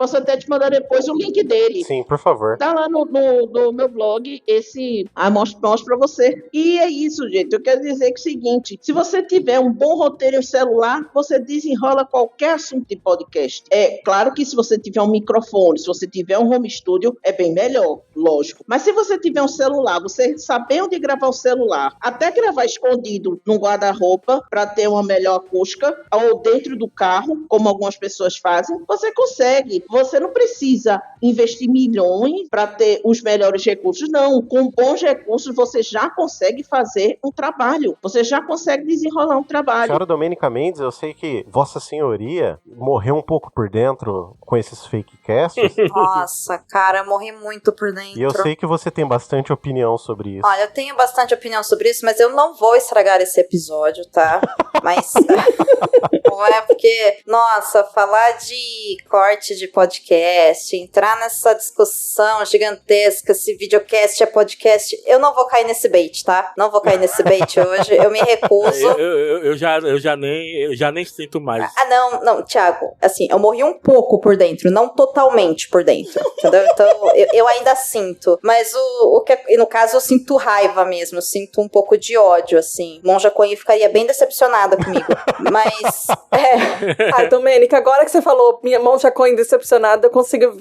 o link dele. Sim, por favor. Tá lá no meu blog, esse... mostro pra você. E é isso, gente. Eu quero dizer que é o seguinte, se você tiver um bom roteiro em celular, você desenrola qualquer assunto de podcast. É claro que se você tiver um microfone, se você tiver um home studio, é bem melhor, lógico. Mas se você tiver um celular, você saber onde gravar o celular, até gravar escondido num guarda-roupa para ter uma melhor acústica, ou dentro do carro, como algumas pessoas fazem, você consegue. Você não precisa investir milhões para ter os melhores recursos, não. Com bons recursos, você já consegue fazer um trabalho. Você já consegue desenrolar um trabalho. Senhora Domênica Mendes, eu sei que Vossa Senhoria morreu um pouco por dentro com esses fake casts. Nossa, cara, eu morri muito por dentro. E eu sei que você tem bastante opinião sobre isso. Olha, eu tenho bastante opinião sobre isso, mas eu não vou estragar esse episódio, tá? Mas não é porque, nossa, falar de corte de podcast, entrar nessa discussão gigantesca, se videocast é podcast, eu não vou cair nesse bait, tá? Não vou cair nesse bait hoje, eu me recuso. Eu já nem sinto mais. Não, Thiago, assim, eu morri um pouco por dentro, não totalmente por dentro, entendeu? Então, eu ainda sinto, mas no caso eu sinto raiva mesmo, eu sinto um pouco de ódio, assim. Monja Coen ficaria bem decepcionada comigo, mas... Domênica, agora que você falou minha Monja Coen decepcionada, eu consigo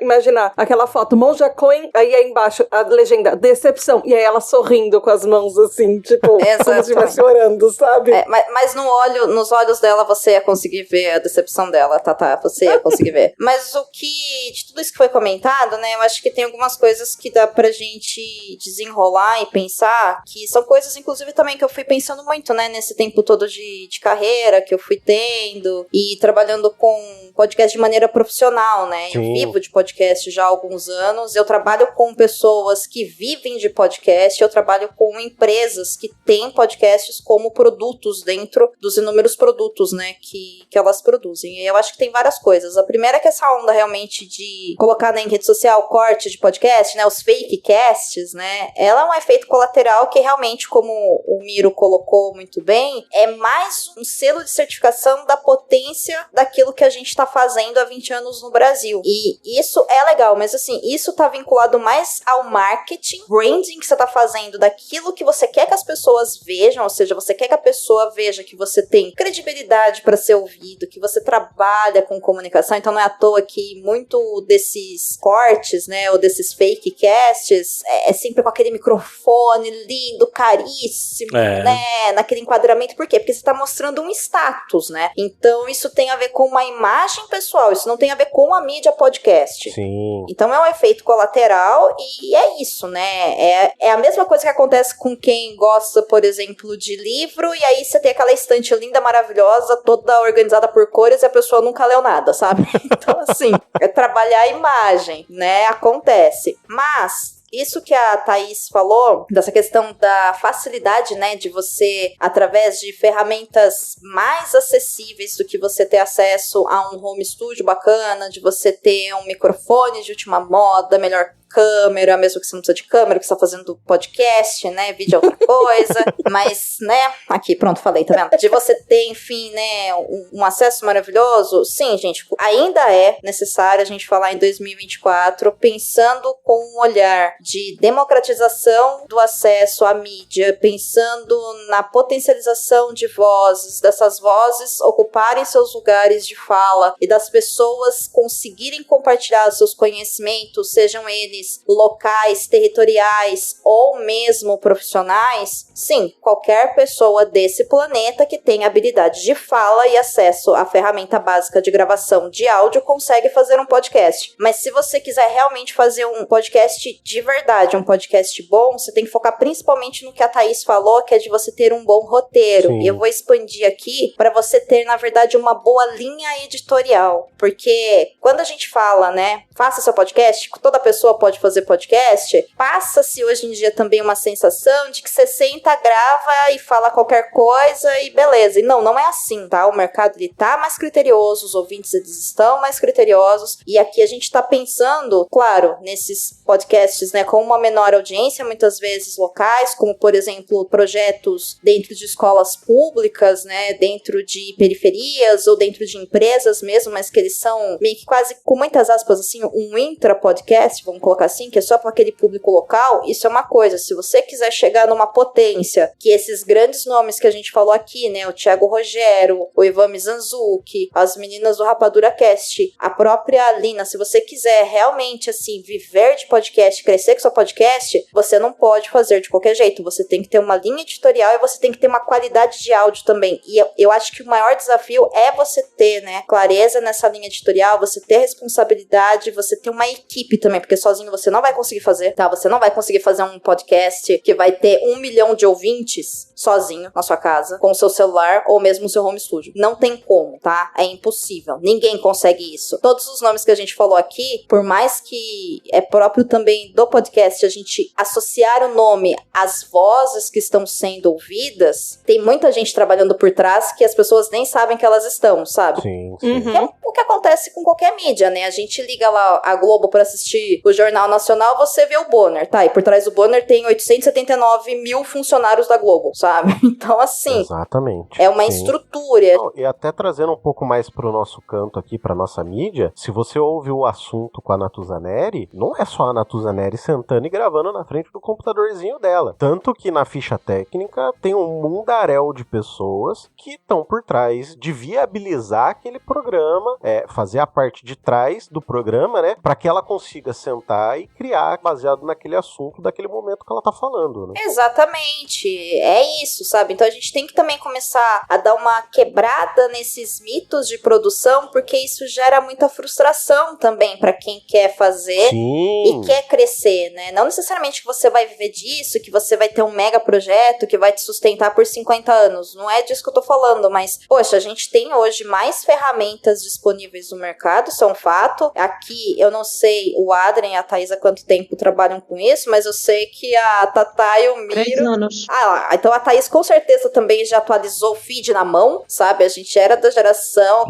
imaginar aquela foto, Monja Coen, aí embaixo a legenda, decepção, e aí ela sorrindo com as mãos assim, tipo, como se estivesse orando, sabe? Mas nos olhos dela você ia conseguir ver a decepção dela, tá, você ia conseguir ver. Mas de tudo isso que foi comentado, né, eu acho que tem algumas coisas que dá pra gente desenrolar e pensar, que são coisas, inclusive, também que eu fui pensando muito, né, nesse tempo todo de carreira que eu fui tendo e trabalhando com podcast de maneira profissional, né? Sim. Eu vivo de podcast já há alguns anos, eu trabalho com pessoas que vivem de podcast, eu trabalho com empresas que têm podcasts como produtos dentro dos inúmeros produtos, né, que elas produzem. E eu acho que tem várias coisas. A primeira é que essa onda realmente de colocar em rede social corte de podcast, né, os fake casts, né, ela é um efeito colateral que realmente, como o Miro colocou muito bem, é mais um selo de certificação da potência daquilo que a gente tá fazendo há 20 anos no Brasil. E isso é legal, mas assim, isso tá vinculado mais ao marketing, branding que você tá fazendo daquilo que você quer que as pessoas vejam, ou seja, você quer que a pessoa veja que você tem credibilidade para ser ouvido, que você trabalha com comunicação, então não é à toa que muito desses cortes, né, ou desses fake casts, é sempre com aquele microfone lindo, caríssimo, né, naquele enquadramento. Por quê? Porque você tá mostrando um status, né? Então isso tem a ver com uma imagem pessoal, isso não tem a ver com a mídia podcast. Sim. Então é um efeito colateral e é isso, né? É a mesma coisa que acontece com quem gosta, por exemplo, de livro, e aí você tem aquela estante linda, maravilhosa, toda organizada por cores, autores e a pessoa nunca leu nada, sabe? Então, assim, é trabalhar a imagem, né? Acontece. Mas isso que a Thaís falou, dessa questão da facilidade, né, de você, através de ferramentas mais acessíveis do que você ter acesso a um home studio bacana, de você ter um microfone de última moda, melhor câmera, mesmo que você não precisa de câmera, que você tá fazendo podcast, né, vídeo é outra coisa, mas, né, aqui, pronto, falei, tá vendo? De você ter, enfim, né, um acesso maravilhoso, sim, gente, ainda é necessário a gente falar em 2024, pensando com um olhar de democratização do acesso à mídia, pensando na potencialização de vozes, dessas vozes ocuparem seus lugares de fala e das pessoas conseguirem compartilhar seus conhecimentos, sejam eles locais, territoriais ou mesmo profissionais, sim, qualquer pessoa desse planeta que tenha habilidade de fala e acesso à ferramenta básica de gravação de áudio consegue fazer um podcast. Mas se você quiser realmente fazer um podcast de verdade, um podcast bom, você tem que focar principalmente no que a Thaís falou, que é de você ter um bom roteiro. Sim. E eu vou expandir aqui para você ter, na verdade, uma boa linha editorial. Porque quando a gente fala, né, faça seu podcast, toda pessoa pode fazer podcast, passa-se hoje em dia também uma sensação de que você senta, grava e fala qualquer coisa e beleza. E não é assim, tá? O mercado, ele tá mais criterioso, os ouvintes, eles estão mais criteriosos, e aqui a gente tá pensando, claro, nesses podcasts, né, com uma menor audiência, muitas vezes locais, como, por exemplo, projetos dentro de escolas públicas, né, dentro de periferias ou dentro de empresas mesmo, mas que eles são meio que quase, com muitas aspas, assim, um intra-podcast, vamos colocar assim, que é só para aquele público local. Isso é uma coisa. Se você quiser chegar numa potência que esses grandes nomes que a gente falou aqui, né, o Thiago Rogero, o Ivan Mizanzuki, as meninas do Rapadura Cast, a própria Lina, se você quiser realmente, assim, viver de podcast, crescer com seu podcast, você não pode fazer de qualquer jeito. Você tem que ter uma linha editorial e você tem que ter uma qualidade de áudio também. E eu acho que o maior desafio é você ter, né, clareza nessa linha editorial, você ter responsabilidade, você ter uma equipe também, porque sozinho você não vai conseguir fazer, tá? Você não vai conseguir fazer um podcast que vai ter 1 milhão de ouvintes sozinho na sua casa, com o seu celular ou mesmo o seu home studio. Não tem como, tá? É impossível. Ninguém consegue isso. Todos os nomes que a gente falou aqui, por mais que é próprio também do podcast a gente associar o nome às vozes que estão sendo ouvidas, tem muita gente trabalhando por trás que as pessoas nem sabem que elas estão, sabe? Sim. Que é o que acontece com qualquer mídia, né? A gente liga lá a Globo pra assistir o Jornal Nacional, você vê o Bonner, tá? E por trás do Bonner tem 879 mil funcionários da Globo, sabe? Então, assim... Exatamente. É uma estrutura. Não, e até trazendo um pouco mais pro nosso canto aqui, pra nossa mídia, se você ouve o assunto com a Natuzaneri, não é só a Natuzaneri sentando e gravando na frente do computadorzinho dela. Tanto que na ficha técnica tem um mundaréu de pessoas que estão por trás de viabilizar aquele programa, fazer a parte de trás do programa, né? Pra que ela consiga sentar e criar baseado naquele assunto, daquele momento que ela tá falando, né? Exatamente. É isso, sabe? Então a gente tem que também começar a dar uma quebrada nesses mitos de produção, porque isso gera muita frustração também pra quem quer fazer. Sim. E quer crescer, né? Não necessariamente que você vai viver disso, que você vai ter um mega projeto que vai te sustentar por 50 anos. Não é disso que eu tô falando, mas, poxa, a gente tem hoje mais ferramentas disponíveis no mercado, isso é um fato. Aqui, eu não sei, o Adrien e a Thaís há quanto tempo trabalham com isso, mas eu sei que a Tatá e o Miro... 3 anos. Ah, então a Thaís com certeza também já atualizou o feed na mão, sabe? A gente era da geração...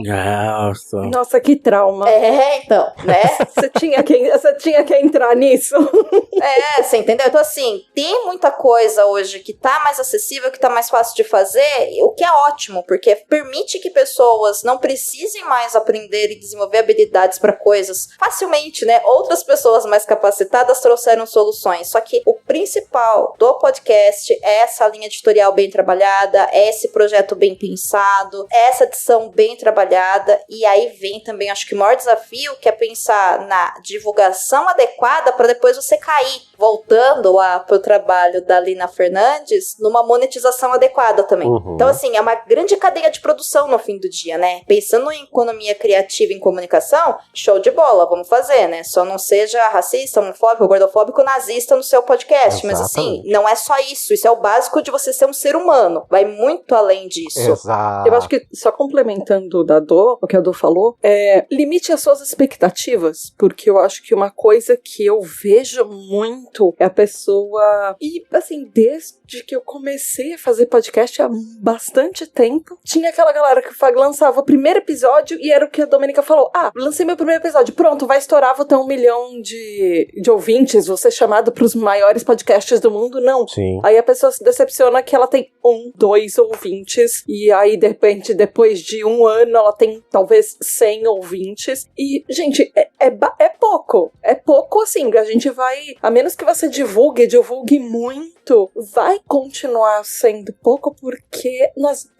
Nossa, que trauma. Então, né? Você tinha que entrar nisso. Você entendeu? Então, assim, tem muita coisa hoje que tá mais acessível, que tá mais fácil de fazer, o que é ótimo, porque permite que pessoas não precisem mais aprender e desenvolver habilidades para coisas facilmente, né? Outras pessoas mais capacitadas trouxeram soluções. Só que o principal do podcast é essa linha editorial bem trabalhada, é esse projeto bem pensado, é essa edição bem trabalhada, e aí vem também, acho que o maior desafio, que é pensar na divulgação adequada para depois você cair, voltando lá pro trabalho da Lina Fernandes, numa monetização adequada também. Então, assim, é uma grande cadeia de produção no fim do dia, né? Pensando em economia criativa em comunicação, show de bola, vamos fazer, né? Só não seja racista, homofóbico, gordofóbico, nazista no seu podcast. Mas assim, não é só isso. Isso é o básico de você ser um ser humano. Vai muito além disso. Exato. Eu acho que, só complementando o que a Dô falou, limite as suas expectativas, porque eu acho que uma coisa que eu vejo muito é a pessoa... E, assim, desde que eu comecei a fazer podcast há bastante tempo, tinha aquela galera que lançava o primeiro episódio e era o que a Domênica falou. Lancei meu primeiro episódio, pronto, vai estourar, vou ter 1 milhão de ouvintes, vou ser chamado pros maiores podcasts do mundo. Não. Sim. Aí a pessoa se decepciona que ela tem 1, 2 ouvintes, e aí, de repente, depois de 1 ano, ela tem talvez 100 ouvintes. E, gente, é pouco. É pouco, assim, a gente vai... A menos que você divulgue muito, vai continuar sendo pouco porque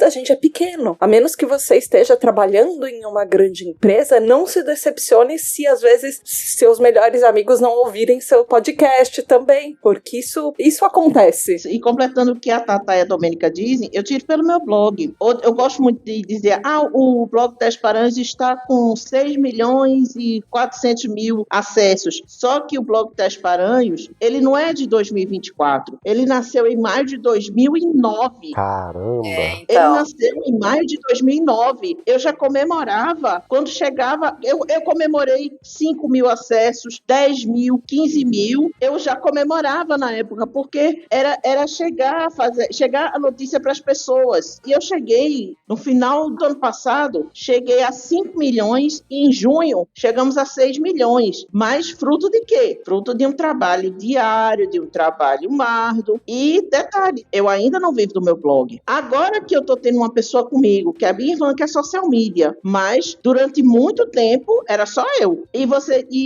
a gente é pequeno. A menos que você esteja trabalhando em uma grande empresa, não se decepcione se, às vezes, seus melhores amigos não ouvirem seu podcast também, porque isso acontece. E completando o que a Tata e a Domênica dizem, eu tiro pelo meu blog. Eu gosto muito de dizer, o blog das Paranhos está com 6 milhões e 400 mil acessos. Só que o blog das Paranhos, ele não é de 2024. Ele nasceu em maio de 2009. Caramba! Então. Ele nasceu em maio de 2009. Eu já comemorava, quando chegava, eu comemorei 5 mil acessos, 10 mil, 15 mil. Eu já comemorava na época, porque era chegar a notícia para as pessoas. E eu cheguei, no final do ano passado, cheguei a 5 milhões e em junho chegamos a 6 milhões. Mas fruto de quê? Fruto de um trabalho diário, de um trabalho árduo. E detalhe, eu ainda não vivo do meu blog. Agora que eu tô tendo uma pessoa comigo, que é a minha irmã, que é social media, mas durante muito tempo era só eu. E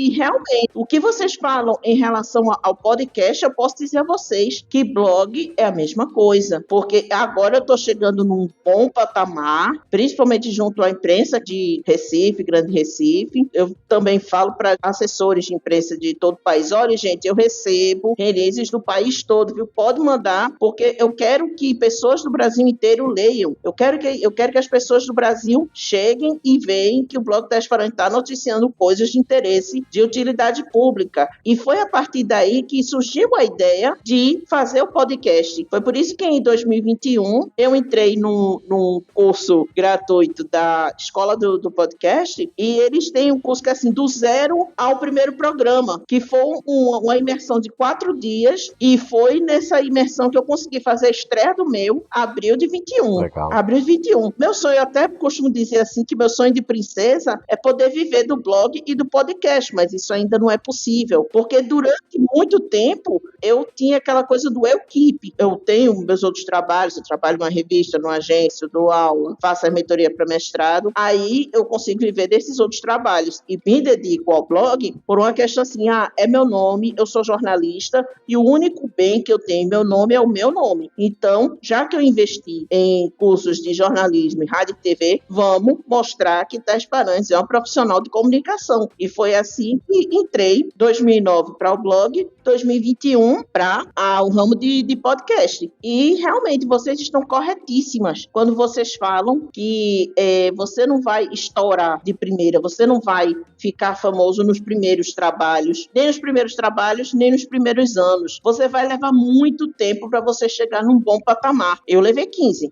realmente, o que vocês falam em relação ao podcast, eu posso dizer a vocês que blog é a mesma coisa, porque agora eu tô chegando num bom patamar, principalmente junto à imprensa de Recife, Grande Recife. Eu também falo para assessores de imprensa de todo o país, olha, gente, eu recebo releases do país todo, viu? Pode mandar, porque eu quero que pessoas do Brasil inteiro leiam. Eu quero que as pessoas do Brasil cheguem e vejam que o Blog das Paranhos está noticiando coisas de interesse de utilidade pública. E foi a partir daí que surgiu a ideia de fazer o podcast. Foi por isso que em 2021 eu entrei num curso gratuito da Escola do Podcast, e eles têm um curso que é assim, do zero ao primeiro programa, que foi uma imersão de 4 dias, e foi nessa imersão que eu consegui fazer a estreia do meu, abril de 21. Legal. Abril de 21. Meu sonho, eu até costumo dizer assim, que meu sonho de princesa é poder viver do blog e do podcast, mas isso ainda não é possível, porque durante muito tempo eu tinha aquela coisa do eu keep. Eu tenho meus outros trabalhos, eu trabalho numa revista, numa agência, eu dou aula, faço a mentoria para mestrado, aí eu consigo viver desses outros trabalhos e me dedico ao blog por uma questão assim, é meu nome, eu sou jornalista e o único bem que eu tenho em meu nome é o meu nome. Então, já que eu investi em cursos de jornalismo, rádio e TV, vamos mostrar que Tess Paranhos é uma profissional de comunicação. E foi assim que entrei, 2009 para o blog, 2021 para o ramo de podcast. E realmente vocês estão corretíssimas quando vocês falam que você não vai estourar de primeira, você não vai ficar famoso nos primeiros trabalhos, nem nos primeiros trabalhos, nem nos primeiros anos. Você vai levar muito tempo para você chegar num bom patamar. Eu levei 15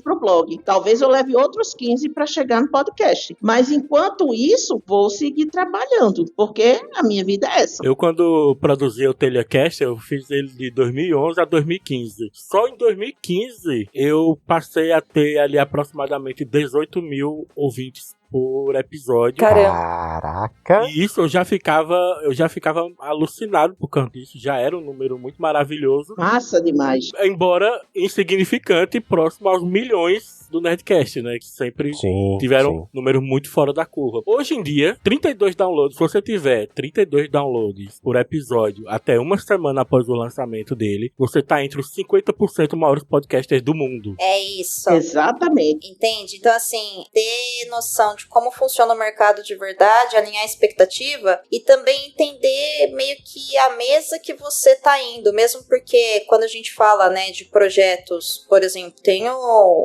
para o blog. Talvez eu leve outros 15 para chegar no podcast. Mas enquanto isso, vou seguir trabalhando, porque a minha vida é essa. Eu, quando produzi o Telecast, eu fiz ele de 2011 a 2015. Só em 2015 eu passei a ter ali aproximadamente 18 mil ouvintes por episódio. Caraca! E isso eu já ficava alucinado por causa disso. Já era um número muito maravilhoso. Massa demais. Embora insignificante, próximo aos milhões do Nerdcast, né? Que sempre tiveram números muito fora da curva. Hoje em dia, 32 downloads. Se você tiver 32 downloads por episódio até uma semana após o lançamento dele, você tá entre os 50% maiores podcasters do mundo. É isso. Exatamente. Entende? Então, assim, ter noção de como funciona o mercado de verdade, alinhar a expectativa e também entender meio que a mesa que você tá indo, mesmo porque quando a gente fala, né, de projetos, por exemplo, tenho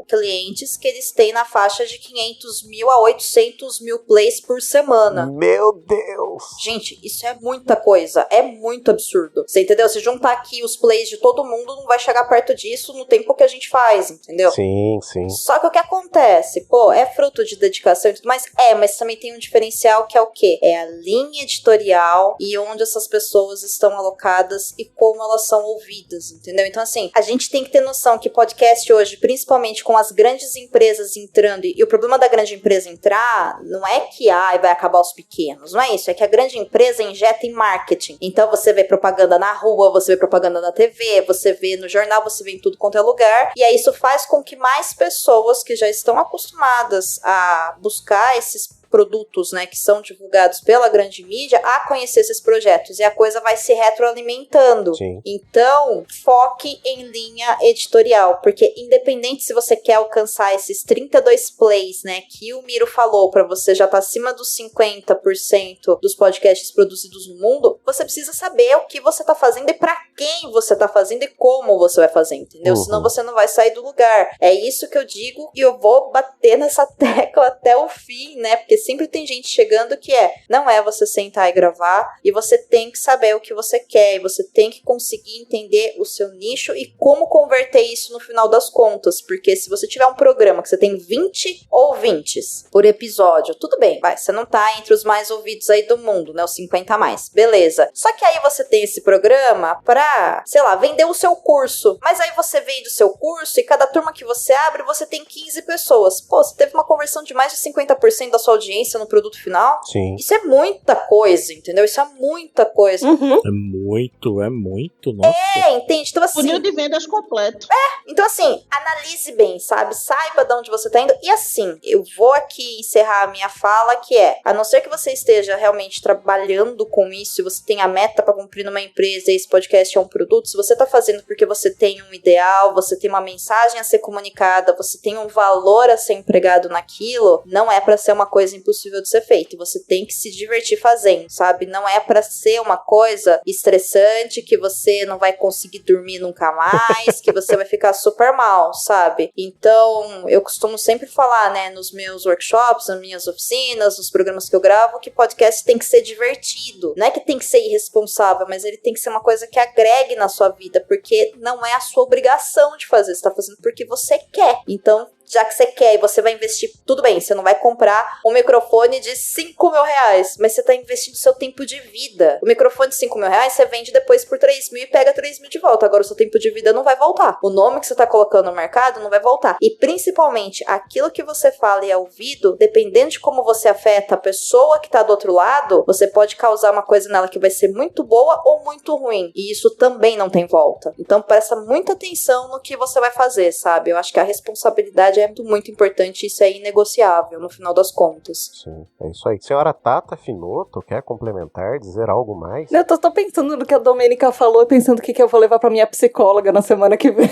cliente ouvintes que eles têm na faixa de 500 mil a 800 mil plays por semana. Meu Deus! Gente, isso é muita coisa, é muito absurdo. Você entendeu? Se juntar aqui os plays de todo mundo, não vai chegar perto disso no tempo que a gente faz, entendeu? Sim, sim. Só que o que acontece? Pô, é fruto de dedicação e tudo mais? Mas também tem um diferencial que é o quê? É a linha editorial e onde essas pessoas estão alocadas e como elas são ouvidas, entendeu? Então, assim, a gente tem que ter noção que podcast hoje, principalmente com as grandes empresas entrando, e o problema da grande empresa entrar não é que vai acabar os pequenos, não é isso, é que a grande empresa injeta em marketing. Então, você vê propaganda na rua, você vê propaganda na TV, você vê no jornal, você vê em tudo quanto é lugar, e aí isso faz com que mais pessoas que já estão acostumadas a buscar esses produtos, né, que são divulgados pela grande mídia, a conhecer esses projetos, e a coisa vai se retroalimentando. Sim. Então, foque em linha editorial, porque independente se você quer alcançar esses 32 plays, né, que o Miro falou, pra você já tá acima dos 50% dos podcasts produzidos no mundo, você precisa saber o que você tá fazendo e pra quem você tá fazendo e como você vai fazer, entendeu? Senão você não vai sair do lugar. É isso que eu digo, e eu vou bater nessa tecla até o fim, né, porque sempre tem gente chegando que não é você sentar e gravar, e você tem que saber o que você quer, e você tem que conseguir entender o seu nicho e como converter isso no final das contas, porque se você tiver um programa que você tem 20 ouvintes por episódio, tudo bem, você não tá entre os mais ouvidos aí do mundo, né, os 50 a mais, beleza. Só que aí você tem esse programa pra, sei lá, vender o seu curso, mas aí você vende o seu curso e cada turma que você abre, você tem 15 pessoas. Pô, você teve uma conversão de mais de 50% da sua audiência no produto final. Sim. Isso é muita coisa, entendeu? Isso é muita coisa. É muito, nossa. Entende? Então, assim... Funil de vendas completo. Então, assim, analise bem, sabe? Saiba de onde você tá indo. E assim, eu vou aqui encerrar a minha fala, que a não ser que você esteja realmente trabalhando com isso, se você tem a meta pra cumprir numa empresa e esse podcast é um produto, se você tá fazendo porque você tem um ideal, você tem uma mensagem a ser comunicada, você tem um valor a ser empregado naquilo, não é pra ser uma coisa impossível de ser feito. Você tem que se divertir fazendo, sabe? Não é pra ser uma coisa estressante que você não vai conseguir dormir nunca mais, que você vai ficar super mal, sabe? Então, eu costumo sempre falar, né, nos meus workshops, nas minhas oficinas, nos programas que eu gravo, que podcast tem que ser divertido. Não é que tem que ser irresponsável, mas ele tem que ser uma coisa que agregue na sua vida, porque não é a sua obrigação de fazer, você tá fazendo porque você quer. Então, já que você quer e você vai investir, tudo bem, você não vai comprar um microfone de 5 mil reais, mas você tá investindo seu tempo de vida. O microfone de 5 mil reais, você vende depois por 3 mil e pega 3 mil de volta. Agora o seu tempo de vida não vai voltar. O nome que você tá colocando no mercado não vai voltar. E principalmente, aquilo que você fala e é ouvido, dependendo de como você afeta a pessoa que tá do outro lado, você pode causar uma coisa nela que vai ser muito boa ou muito ruim. E isso também não tem volta. Então presta muita atenção no que você vai fazer, sabe? Eu acho que a responsabilidade é muito importante, isso é inegociável no final das contas. Sim, é isso aí. Senhora Tata Finoto, quer complementar, dizer algo mais? Eu tô pensando no que a Domênica falou, pensando o que eu vou levar pra minha psicóloga na semana que vem.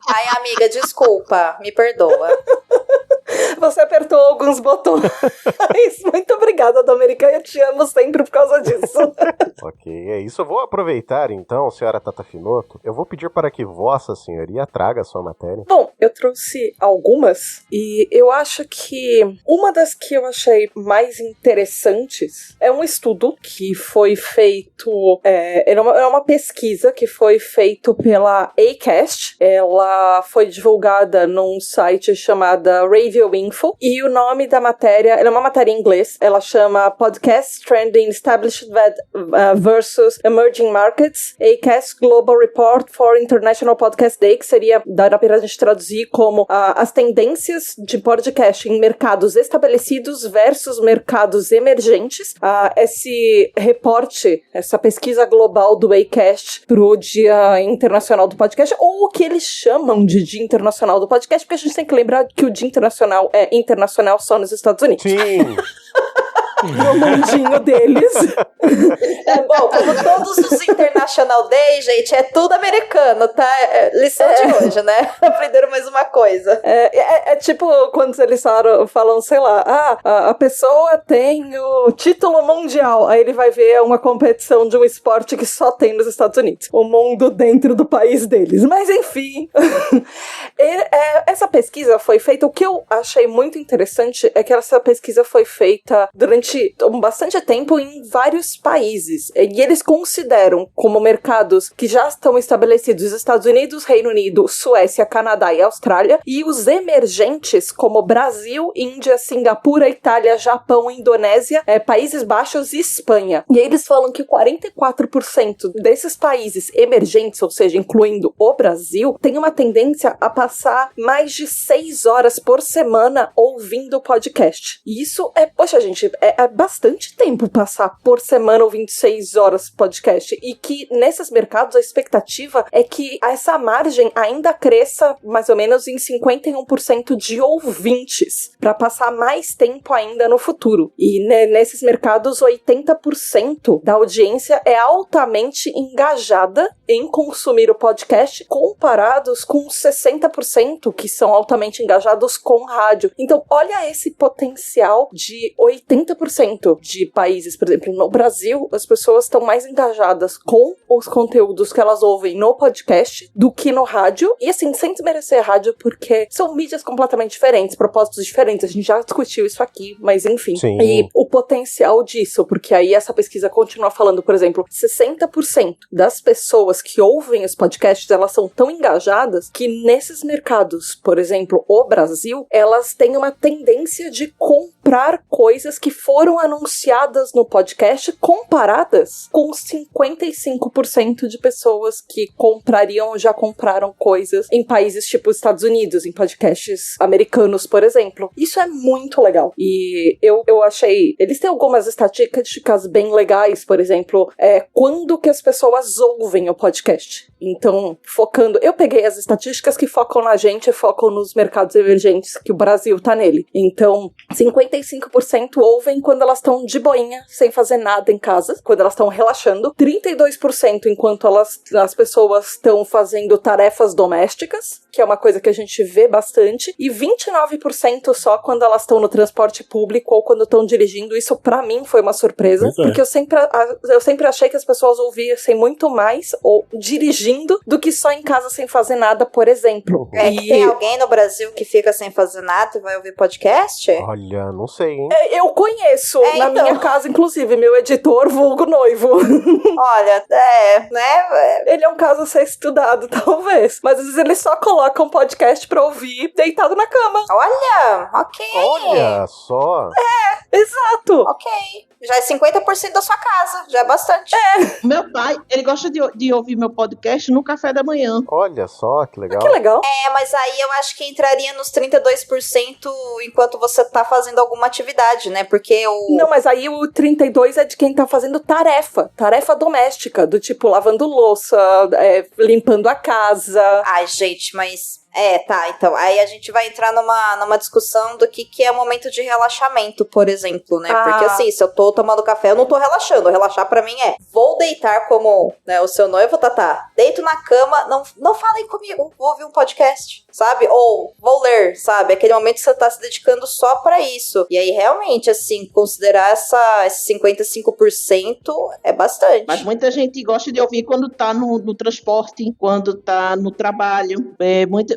Ai, amiga, desculpa, me perdoa. Você apertou alguns botões. Muito obrigada, Domênica. Eu te amo sempre por causa disso. Ok, é isso. Eu vou aproveitar, então, senhora Tata Finoto. Eu vou pedir para que Vossa Senhoria traga a sua matéria. Bom, eu trouxe algumas e eu acho que uma das que eu achei mais interessantes é um estudo que foi feito... É uma pesquisa que foi feito pela Acast. Ela foi divulgada num site chamado Review Info, e o nome da matéria, ela é uma matéria em inglês, ela chama Podcast Trending Established versus Emerging Markets, Acast Global Report for International Podcast Day, que seria, dá pra gente traduzir como as tendências de podcast em mercados estabelecidos versus mercados emergentes. Esse reporte, essa pesquisa global do Acast pro Dia Internacional do Podcast, ou o que eles chamam de Dia Internacional do Podcast, porque a gente tem que lembrar que o Dia Internacional é internacional só nos Estados Unidos. Sim! no mundinho deles. Bom, como todos os International Day, gente, é tudo americano, tá? Lição de hoje, né? Aprenderam mais uma coisa. É tipo quando eles falam, sei lá, a pessoa tem o título mundial, aí ele vai ver uma competição de um esporte que só tem nos Estados Unidos. O mundo dentro do país deles. Mas enfim, essa pesquisa foi feita, o que eu achei muito interessante é que essa pesquisa foi feita durante bastante tempo em vários países, e eles consideram como mercados que já estão estabelecidos os Estados Unidos, Reino Unido, Suécia, Canadá e Austrália, e os emergentes como Brasil, Índia, Singapura, Itália, Japão, Indonésia, Países Baixos e Espanha. E eles falam que 44% desses países emergentes, ou seja, incluindo o Brasil, tem uma tendência a passar mais de 6 horas por semana ouvindo podcast. E isso poxa gente, é bastante tempo passar por semana ouvindo 6 horas podcast. E que nesses mercados a expectativa é que essa margem ainda cresça mais ou menos em 51% de ouvintes, para passar mais tempo ainda no futuro. E nesses mercados 80% da audiência é altamente engajada em consumir o podcast, comparados com 60% que são altamente engajados com rádio. Então, olha esse potencial de 80% de países. Por exemplo, no Brasil, as pessoas estão mais engajadas com os conteúdos que elas ouvem no podcast do que no rádio. E assim, sem desmerecer a rádio, porque são mídias completamente diferentes, propósitos diferentes. A gente já discutiu isso aqui, mas enfim. Sim. E o potencial disso, porque aí essa pesquisa continua falando, por exemplo, 60% das pessoas que ouvem os podcasts, elas são tão engajadas que nesses mercados, por exemplo, o Brasil, elas têm uma tendência de comprar coisas que foram anunciadas no podcast, comparadas com 55% de pessoas que comprariam ou já compraram coisas em países tipo Estados Unidos, em podcasts americanos, por exemplo. Isso é muito legal. E eu achei... Eles têm algumas estatísticas bem legais, por exemplo, quando que as pessoas ouvem o podcast. Então, focando... Eu peguei as estatísticas que focam na gente e focam nos mercados emergentes, que o Brasil tá nele. Então, 55% ouvem quando elas estão de boinha, sem fazer nada em casa, quando elas estão relaxando. 32% enquanto as pessoas estão fazendo tarefas domésticas, que é uma coisa que a gente vê bastante. E 29% só quando elas estão no transporte público ou quando estão dirigindo. Isso, pra mim, foi uma surpresa. Porque eu sempre achei que as pessoas ouviam muito mais ou dirigindo do que só em casa sem fazer nada, por exemplo. Tem alguém no Brasil que fica sem fazer nada e vai ouvir podcast? Olha, não sei, hein? Eu conheço, na então. minha casa, inclusive, meu editor, vulgo noivo. Olha, né? Ele é um caso a ser estudado, talvez. Mas às vezes ele só coloca um podcast pra ouvir deitado na cama. Olha, ok. Olha só. Exato. Ok. Já é 50% da sua casa, já é bastante. Meu pai, ele gosta de ouvir meu podcast no café da manhã. Olha só, que legal. Que legal. Mas aí eu acho que entraria nos 32% enquanto você tá fazendo alguma atividade, né? Porque Não, mas aí o 32% é de quem tá fazendo tarefa doméstica, do tipo lavando louça, limpando a casa. Ai, gente, mas... tá, então, aí a gente vai entrar numa discussão do que é o momento de relaxamento, por exemplo, né? Porque assim, se eu tô tomando café, eu não tô relaxando. Relaxar pra mim vou deitar como, né, o seu noivo, Tatá. Deito na cama, não falem comigo, vou ouvir um podcast, sabe? Ou vou ler, sabe? Aquele momento que você tá se dedicando só pra isso. E aí, realmente, assim, considerar esse 55% é bastante. Mas muita gente gosta de ouvir quando tá no transporte, quando tá no trabalho.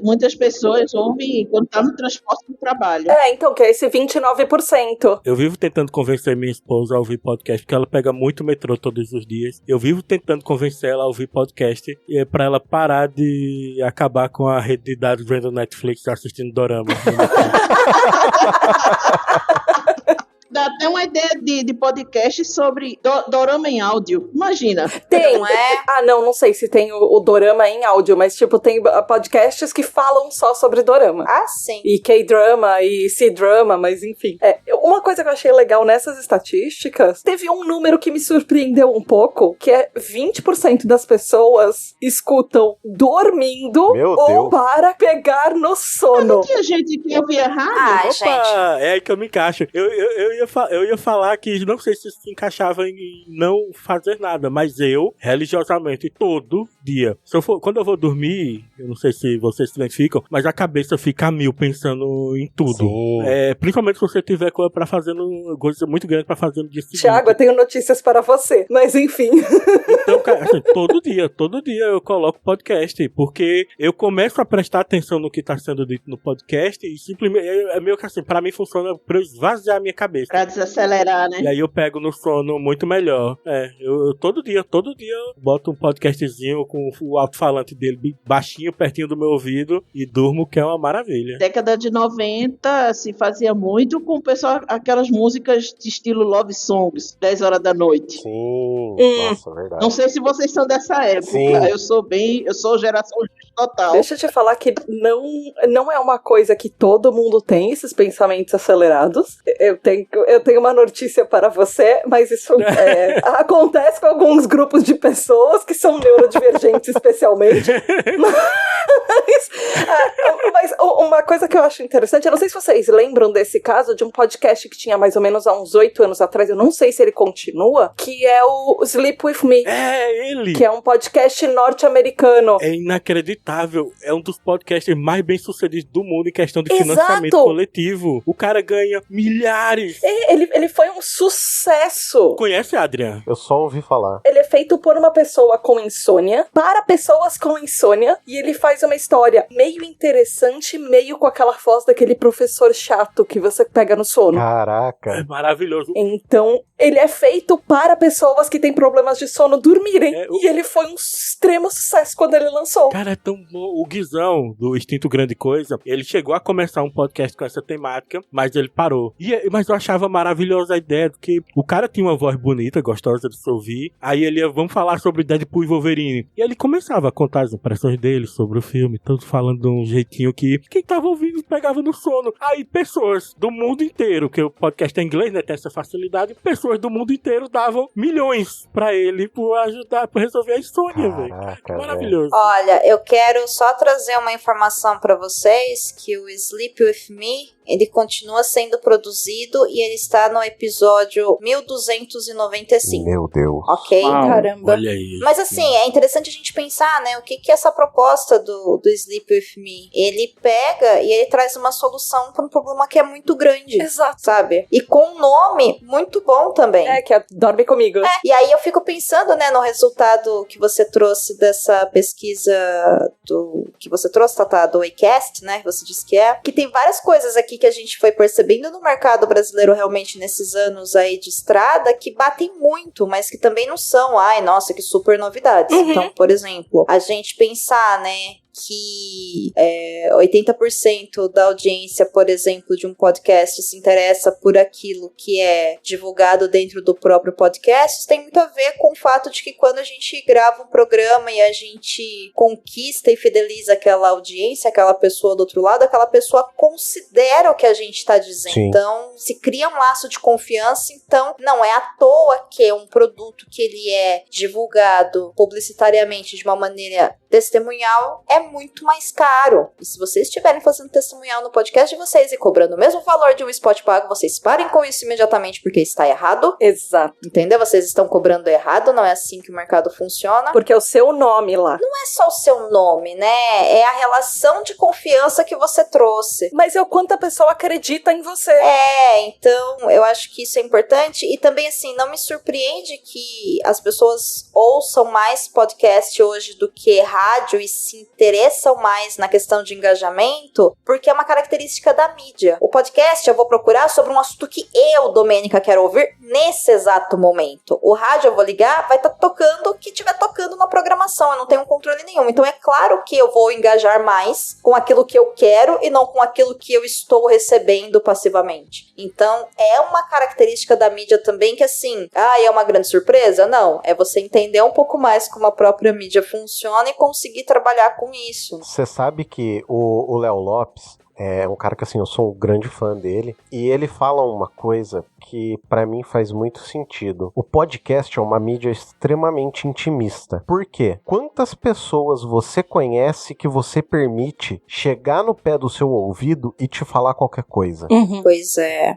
Muitas pessoas ouvem quando tá no transporte do trabalho. Então, que é esse 29%. Eu vivo tentando convencer minha esposa a ouvir podcast, porque ela pega muito metrô todos os dias. Eu vivo tentando convencer ela a ouvir podcast, e é pra ela parar de acabar com a rede de dados vendo Netflix assistindo dorama. Dá até uma ideia de de podcast sobre dorama em áudio. Imagina. Tem. Não é? Ah, não sei se tem o dorama em áudio, mas tipo, tem podcasts que falam só sobre dorama. Ah, sim. E K-drama e C-drama, mas enfim. Uma coisa que eu achei legal nessas estatísticas, teve um número que me surpreendeu um pouco, que é 20% das pessoas escutam dormindo Meu ou Deus. para pegar no sono. Tinha gente que ouvia rádio. Ai, gente. Opa, é aí que eu me encaixo. Eu ia falar que não sei se isso se encaixava em não fazer nada, mas eu, religiosamente, todo dia, quando eu vou dormir, eu não sei se vocês se identificam, mas a cabeça fica a mil pensando em tudo. Sim. Principalmente se você tiver coisa pra fazer, coisa muito grande pra fazer no dia seguinte. Tiago, eu tenho notícias para você, mas enfim. Então, cara, assim, todo dia eu coloco podcast, porque eu começo a prestar atenção no que tá sendo dito no podcast e simplesmente, é meio que assim, pra mim funciona pra eu esvaziar a minha cabeça. Pra desacelerar, né? E aí eu pego no sono muito melhor. Eu todo dia eu boto um podcastzinho com o alto-falante dele baixinho, pertinho do meu ouvido e durmo, que é uma maravilha. Década de 90 se fazia muito com o pessoal, aquelas músicas de estilo Love Songs, 10 horas da noite. Sim, nossa, verdade. Não sei se vocês são dessa época. Sim. Eu sou geração total. Deixa eu te falar que não é uma coisa que todo mundo tem, esses pensamentos acelerados. Eu tenho uma notícia para você, mas isso acontece com alguns grupos de pessoas que são neurodivergentes especialmente. Mas uma coisa que eu acho interessante, eu não sei se vocês lembram desse caso de um podcast que tinha mais ou menos há uns 8 anos atrás, eu não sei se ele continua, que é o Sleep With Me. É ele! Que é um podcast norte-americano. É inacreditável. É um dos podcasts mais bem-sucedidos do mundo em questão de Exato. financiamento coletivo. O cara ganha milhares. Ele foi um sucesso. Conhece, Adrian? Eu só ouvi falar. Ele é feito por uma pessoa com insônia, para pessoas com insônia, e ele faz uma história meio interessante, meio com aquela voz daquele professor chato que você pega no sono. É Caraca. maravilhoso. Então, ele é feito para pessoas que têm problemas de sono dormirem. E ele foi um extremo sucesso quando ele lançou. Cara, é tão bom. O Guizão, do Instinto Grande Coisa, ele chegou a começar um podcast com essa temática, mas ele parou. Mas eu achava maravilhosa a ideia de que o cara tinha uma voz bonita, gostosa de se ouvir. Aí ele ia, vamos falar sobre Deadpool e Wolverine. E ele começava a contar as impressões dele sobre o filme, todos falando de um jeitinho que quem tava ouvindo pegava no sono. Aí pessoas do mundo inteiro, que o podcast é em inglês, né, tem essa facilidade, pessoas do mundo inteiro davam milhões pra ele por ajudar, por resolver a insônia, velho. Maravilhoso. Olha, eu quero só trazer uma informação pra vocês, que o Sleep With Me, ele continua sendo produzido e ele está no episódio 1295. Meu Deus. Ok? Caramba. Olha aí. Mas assim, é interessante a gente pensar, né, o que é essa proposta do Sleep With Me? Ele pega e ele traz uma solução para um problema que é muito grande. Exato. Sabe? E com um nome muito bom também. Que é Dorme Comigo. E aí eu fico pensando, né, no resultado que você trouxe dessa pesquisa que você trouxe, Tata, do Acast, né, que você disse que tem várias coisas aqui que a gente foi percebendo no mercado brasileiro realmente nesses anos aí de estrada que batem muito, mas que também não são, ai, nossa, que super novidades. Então, por exemplo, a gente pensar, né, que 80% da audiência, por exemplo, de um podcast se interessa por aquilo que é divulgado dentro do próprio podcast, tem muito a ver com o fato de que quando a gente grava um programa e a gente conquista e fideliza aquela audiência, aquela pessoa do outro lado, aquela pessoa considera o que a gente está dizendo. Sim. Então, se cria um laço de confiança, então não é à toa que um produto que ele é divulgado publicitariamente de uma maneira testemunhal é muito mais caro. E se vocês estiverem fazendo testemunhal no podcast de vocês e cobrando o mesmo valor de um spot pago, vocês parem com isso imediatamente porque está errado. Exato. Entendeu? Vocês estão cobrando errado, não é assim que o mercado funciona. Porque é o seu nome lá. Não é só o seu nome, né? É a relação de confiança que você trouxe. Mas é o quanto a pessoa acredita em você. Então eu acho que isso é importante. E também, assim, não me surpreende que as pessoas ouçam mais podcast hoje do que rádio e se interessem cresçam mais na questão de engajamento, porque é uma característica da mídia. O podcast eu vou procurar sobre um assunto que eu, Domênica, quero ouvir nesse exato momento. O rádio eu vou ligar, vai estar tocando o que estiver tocando na programação, eu não tenho controle nenhum. Então é claro que eu vou engajar mais com aquilo que eu quero e não com aquilo que eu estou recebendo passivamente. Então é uma característica da mídia também que assim, é uma grande surpresa? Não, é você entender um pouco mais como a própria mídia funciona e conseguir trabalhar com isso. Você sabe que o Léo Lopes é um cara que assim, eu sou um grande fã dele, e ele fala uma coisa que pra mim faz muito sentido. O podcast é uma mídia extremamente intimista. Por quê? Quantas pessoas você conhece que você permite chegar no pé do seu ouvido e te falar qualquer coisa? Uhum. Pois é.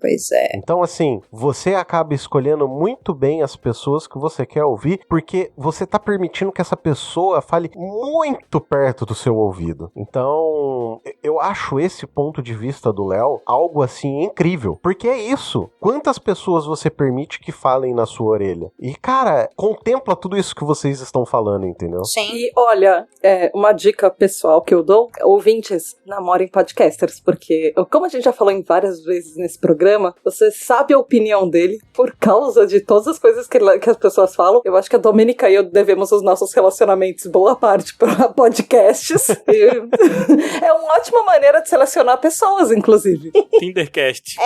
Então assim, você acaba escolhendo muito bem as pessoas que você quer ouvir, porque você tá permitindo que essa pessoa fale muito perto do seu ouvido. Então, eu acho esse ponto de vista do Léo algo assim incrível, porque é isso. Quantas pessoas você permite que falem na sua orelha? E, cara, contempla tudo isso que vocês estão falando, entendeu? Sim. E, olha, uma dica pessoal que eu dou, ouvintes, namorem podcasters, porque, como a gente já falou em várias vezes nesse programa, você sabe a opinião dele por causa de todas as coisas que as pessoas falam. Eu acho que a Domênica e eu devemos os nossos relacionamentos boa parte para podcasts. É uma ótima maneira de selecionar pessoas, inclusive. Tindercast.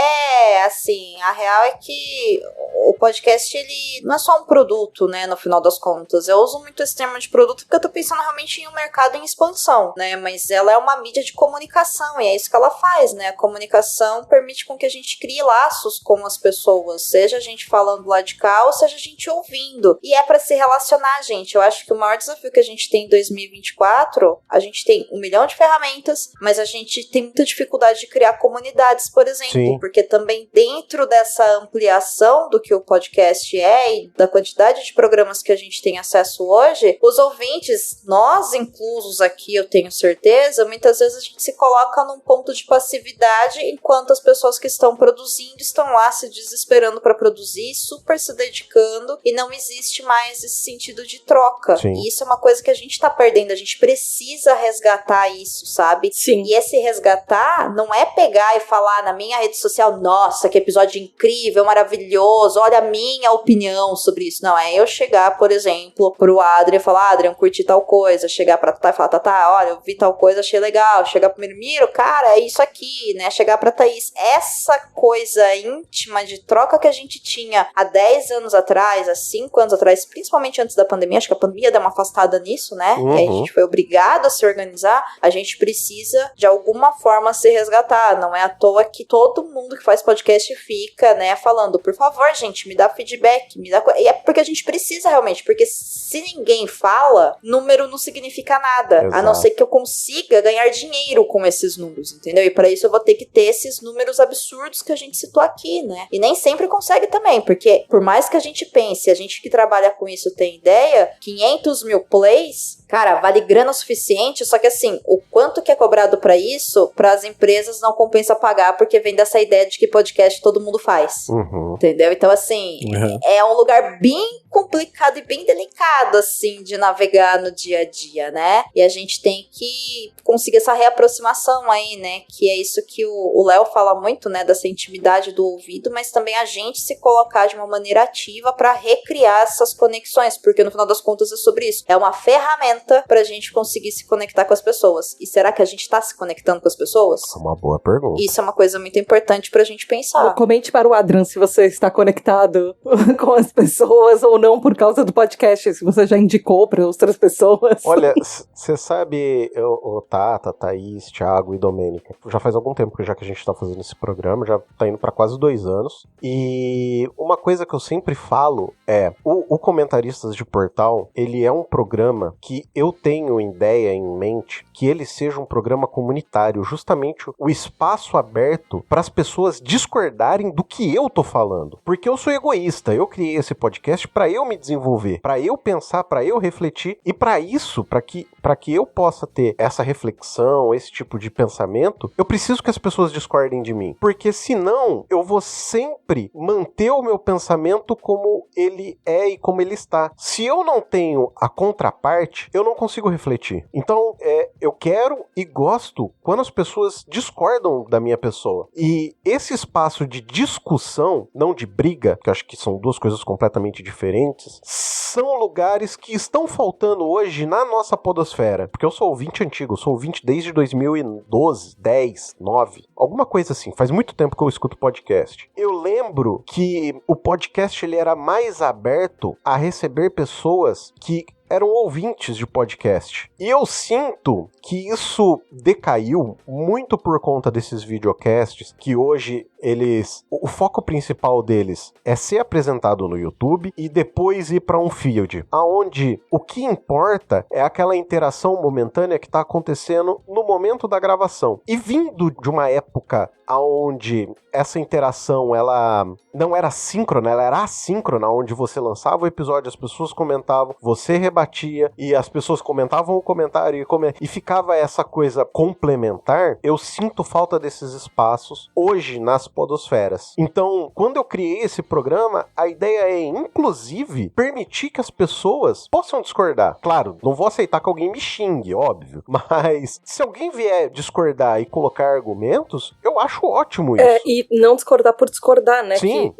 Assim, a real é que o podcast, ele não é só um produto, né, no final das contas. Eu uso muito esse termo de produto porque eu tô pensando realmente em um mercado em expansão, né, mas ela é uma mídia de comunicação e é isso que ela faz, né, a comunicação permite com que a gente crie laços com as pessoas, seja a gente falando lá de cá ou seja a gente ouvindo, e é pra se relacionar, gente. Eu acho que o maior desafio que a gente tem em 2024, a gente tem 1 milhão de ferramentas, mas a gente tem muita dificuldade de criar comunidades, por exemplo. Sim. Porque também dentro dessa ampliação do que o podcast é e da quantidade de programas que a gente tem acesso hoje, os ouvintes, nós inclusos aqui, eu tenho certeza, muitas vezes a gente se coloca num ponto de passividade enquanto as pessoas que estão produzindo estão lá se desesperando para produzir, super se dedicando, e não existe mais esse sentido de troca. Sim. E isso é uma coisa que a gente tá perdendo, a gente precisa resgatar isso, sabe? Sim. E esse resgatar não é pegar e falar na minha rede social, nossa, que episódio incrível, maravilhoso, olha a minha opinião sobre isso. Não, é eu chegar, por exemplo, pro Adrian e falar, Adrian, curti tal coisa, chegar pra Tatá e falar, Tatá, olha, eu vi tal coisa, achei legal, chegar pro Miro, cara, é isso aqui, né, chegar pra Thaís. Essa coisa íntima de troca que a gente tinha há 10 anos atrás, há 5 anos atrás, principalmente antes da pandemia, acho que a pandemia deu uma afastada nisso, né, e aí a gente foi obrigado a se organizar, a gente precisa, de alguma forma, se resgatar. Não é à toa que todo mundo que faz podcast fica, né, falando, por favor, gente, me dá feedback, me dá... E é porque a gente precisa realmente, porque se ninguém fala, número não significa nada. Exato. A não ser que eu consiga ganhar dinheiro com esses números, entendeu? E para isso eu vou ter que ter esses números absurdos que a gente citou aqui, né? E nem sempre consegue também, porque por mais que a gente pense, a gente que trabalha com isso tem ideia, 500 mil plays, cara, vale grana o suficiente, só que assim, o quanto que é cobrado pra isso, pras empresas não compensa pagar, porque vem dessa ideia de que podcast todo mundo faz. Entendeu? Então, assim, é um lugar bem complicado e bem delicado, assim, de navegar no dia a dia, né? E a gente tem que conseguir essa reaproximação aí, né? Que é isso que o Léo fala muito, né? Dessa intimidade do ouvido, mas também a gente se colocar de uma maneira ativa pra recriar essas conexões, porque no final das contas é sobre isso. É uma ferramenta pra gente conseguir se conectar com as pessoas. E será que a gente tá se conectando com as pessoas? É uma boa pergunta. Isso é uma coisa muito importante pra gente pensar. Comente para o Adrian se você está conectado com as pessoas ou não por causa do podcast, se você já indicou para outras pessoas. Olha, você sabe, o Tata, Thaís, Thiago e Domênica, já faz algum tempo já que a gente tá fazendo esse programa, já tá indo pra quase 2 anos, e uma coisa que eu sempre falo é, o Comentaristas de Portal, ele é um programa que eu tenho ideia em mente que ele seja um programa comunitário, justamente o espaço aberto para as pessoas discordarem do que eu tô falando, porque eu sou egoísta, eu criei esse podcast para eu me desenvolver, para eu pensar, para eu refletir, e para isso, para para que eu possa ter essa reflexão, esse tipo de pensamento, eu preciso que as pessoas discordem de mim. Porque senão, eu vou sempre manter o meu pensamento como ele é e como ele está. Se eu não tenho a contraparte, eu não consigo refletir. Então, eu quero e gosto quando as pessoas discordam da minha pessoa. E esse espaço de discussão, não de briga, que eu acho que são duas coisas completamente diferentes, são lugares que estão faltando hoje na nossa podosfera. Porque eu sou ouvinte antigo, eu sou ouvinte desde 2012, 10, 9, alguma coisa assim. Faz muito tempo que eu escuto podcast. Eu lembro que o podcast ele era mais aberto a receber pessoas que eram ouvintes de podcast. E eu sinto que isso decaiu muito por conta desses videocasts, que hoje o foco principal deles é ser apresentado no YouTube e depois ir para um field, aonde o que importa é aquela interação momentânea que está acontecendo no momento da gravação. E vindo de uma época onde essa interação ela não era síncrona, ela era assíncrona, onde você lançava o episódio, as pessoas comentavam, você rebatia e as pessoas comentavam o comentário e ficava essa coisa complementar. Eu sinto falta desses espaços hoje nas podosferas. Então, quando eu criei esse programa, a ideia é, inclusive, permitir que as pessoas possam discordar. Claro, não vou aceitar que alguém me xingue, óbvio, mas se alguém vier discordar e colocar argumentos, eu acho ótimo isso. E não discordar por discordar, né? Sim.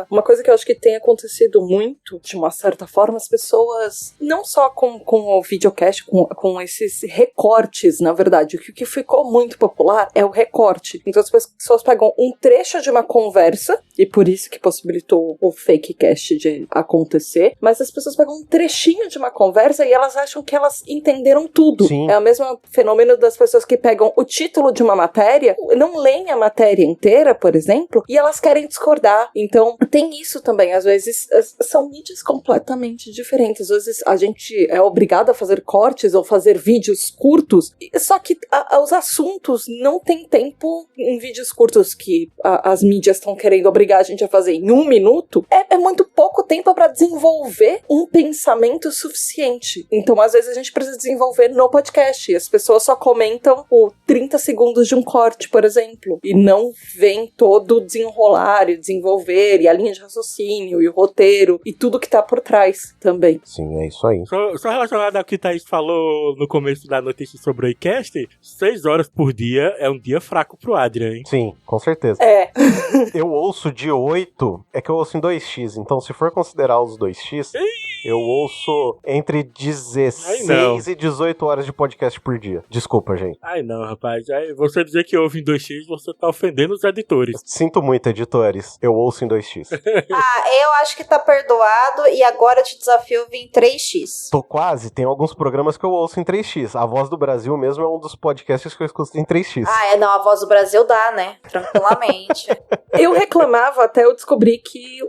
Uma coisa que eu acho que tem acontecido muito, de uma certa forma, as pessoas, não só com o videocast, com esses recortes, na verdade, o que ficou muito popular é o recorte. Então as pessoas pegam um trecho de uma conversa, e por isso que possibilitou o fake cast de acontecer, mas as pessoas pegam um trechinho de uma conversa e elas acham que elas entenderam tudo. Sim. É o mesmo fenômeno das pessoas que pegam o título de uma matéria, não leem a matéria inteira, por exemplo, e elas querem discordar. Então, tem isso também. Às vezes, são mídias completamente diferentes. Às vezes, a gente é obrigado a fazer cortes ou fazer vídeos curtos, só que os assuntos não tem tempo em vídeos curtos que as mídias estão querendo obrigar a gente a fazer em 1 minuto. É muito pouco tempo para desenvolver um pensamento suficiente. Então, às vezes, a gente precisa desenvolver no podcast. E as pessoas só comentam 30 segundos de um corte, por exemplo, e não veem todo o desenrolar e desenvolver, e a linha de raciocínio, e o roteiro, e tudo que tá por trás também. Sim, é isso aí. Só relacionado ao que Thaís falou no começo da notícia sobre o iCast, 6 horas por dia é um dia fraco pro Adrian, hein? Sim, com certeza. Eu ouço de 8, é que eu ouço em 2x, então se for considerar os 2x, eu ouço entre 16 e 18 horas de podcast por dia. Desculpa, gente. Ai não, rapaz. Aí você dizer que ouve em 2x, você tá ofendendo os editores. Sinto muito, editores. Eu ouço em 2x. Eu acho que tá perdoado e agora eu te desafio vir em 3x. Tô quase, tem alguns programas que eu ouço em 3x. A Voz do Brasil mesmo é um dos podcasts que eu escuto em 3x. Não, a Voz do Brasil dá, né? Tranquilamente. Eu reclamava até eu descobrir que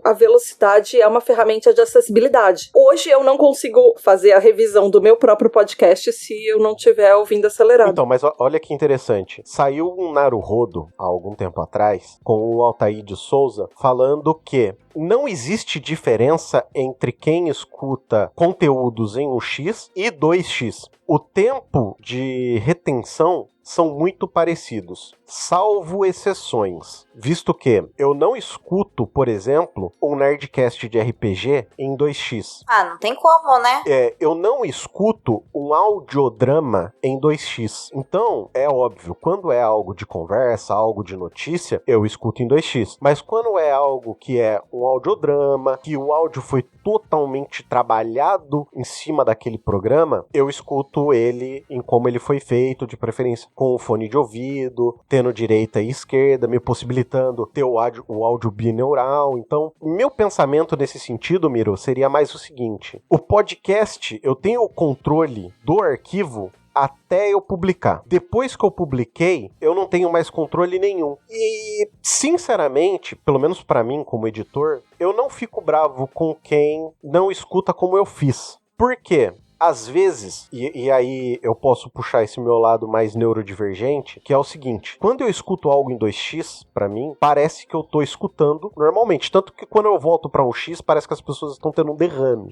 a velocidade é uma ferramenta de acessibilidade. Hoje eu não consigo fazer a revisão do meu próprio podcast se eu não estiver ouvindo acelerado. Então, mas olha que interessante. Saiu um Naruhodo há algum tempo atrás com o Altair de Souza falando que não existe diferença entre quem escuta conteúdos em 1x e 2x. O tempo de retenção são muito parecidos, salvo exceções, visto que eu não escuto, por exemplo, um Nerdcast de RPG em 2x. Não tem como, né? Eu não escuto um audiodrama em 2x. Então, é óbvio, quando é algo de conversa, algo de notícia, eu escuto em 2x. Mas quando é algo que é um audiodrama, que o áudio foi totalmente trabalhado em cima daquele programa, eu escuto ele em como ele foi feito, de preferência com o fone de ouvido, tendo direita e esquerda, me possibilitando ter o áudio bineural. Então, meu pensamento nesse sentido, Miro, seria mais o seguinte: o podcast, eu tenho o controle do arquivo até eu publicar. Depois que eu publiquei, eu não tenho mais controle nenhum. E, sinceramente, pelo menos pra mim como editor, eu não fico bravo com quem não escuta como eu fiz. Por quê? às vezes, e aí eu posso puxar esse meu lado mais neurodivergente, que é o seguinte, quando eu escuto algo em 2x, pra mim, parece que eu tô escutando normalmente, tanto que quando eu volto pra 1x, parece que as pessoas estão tendo um derrame.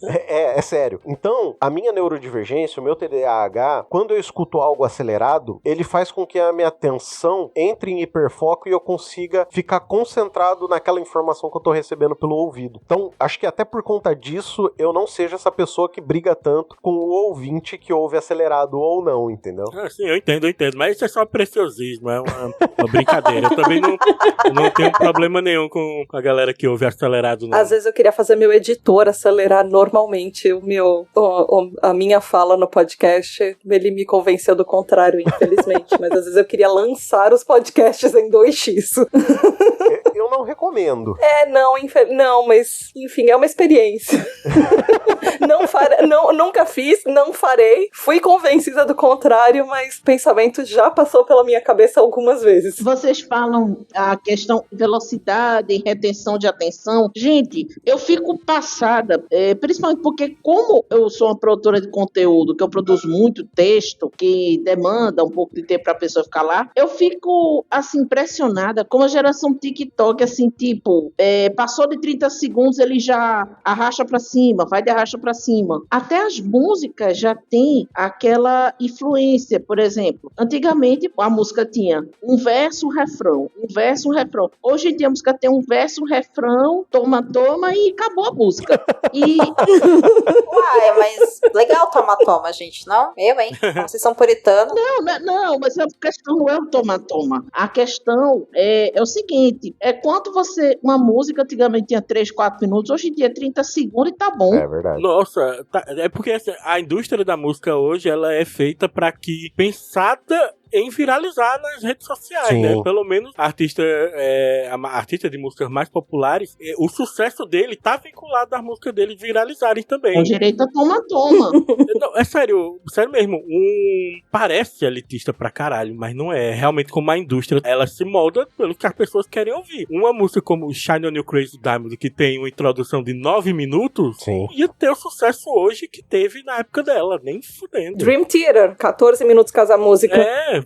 É sério. Então, a minha neurodivergência, o meu TDAH, quando eu escuto algo acelerado, ele faz com que a minha atenção entre em hiperfoco e eu consiga ficar concentrado naquela informação que eu tô recebendo pelo ouvido. Então, acho que até por conta disso, eu não seja essa pessoa que briga tanto com o ouvinte que ouve acelerado ou não, entendeu? Sim, eu entendo, mas isso é só preciosismo, é uma brincadeira. Eu também não tenho problema nenhum com a galera que ouve acelerado, não. Às vezes eu queria fazer meu editor acelerar normalmente a minha fala no podcast, ele me convenceu do contrário, infelizmente, mas às vezes eu queria lançar os podcasts em 2x. Eu não recomendo. Não, mas enfim, é uma experiência. Nunca fiz, não farei. Fui convencida do contrário, mas o pensamento já passou pela minha cabeça algumas vezes. Vocês falam a questão de velocidade e retenção de atenção. Gente, eu fico passada, principalmente porque como eu sou uma produtora de conteúdo, que eu produzo muito texto, que demanda um pouco de tempo para a pessoa ficar lá, eu fico, assim, impressionada com a geração TikTok, assim, tipo, passou de 30 segundos, ele já arrasta para cima, vai de arrasta para cima. Até as músicas já tem aquela influência, por exemplo. Antigamente, a música tinha um verso, um refrão, um verso, um refrão. Hoje em dia, a música tem um verso, um refrão, toma, e acabou a música. Uai, mas legal toma, gente, não? Eu, hein? Vocês são puritanos. Não, mas a questão não é o toma. A questão é o seguinte, quanto uma música antigamente tinha 3, 4 minutos, hoje em dia é 30 segundos e tá bom. É verdade. Nossa, é porque a indústria da música hoje, ela é feita pra que, pensada em viralizar nas redes sociais, Sim. né? Pelo menos a artista de músicas mais populares, o sucesso dele tá vinculado às músicas dele viralizarem também. Com direito a toma. Não, é sério mesmo. Parece elitista pra caralho, mas não é. Realmente, como a indústria, ela se molda pelo que as pessoas querem ouvir. Uma música como Shine On You Crazy Diamond, que tem uma introdução de 9 minutos, Sim. ia ter o sucesso hoje que teve na época dela, nem fudendo. Dream Theater, 14 minutos casa música.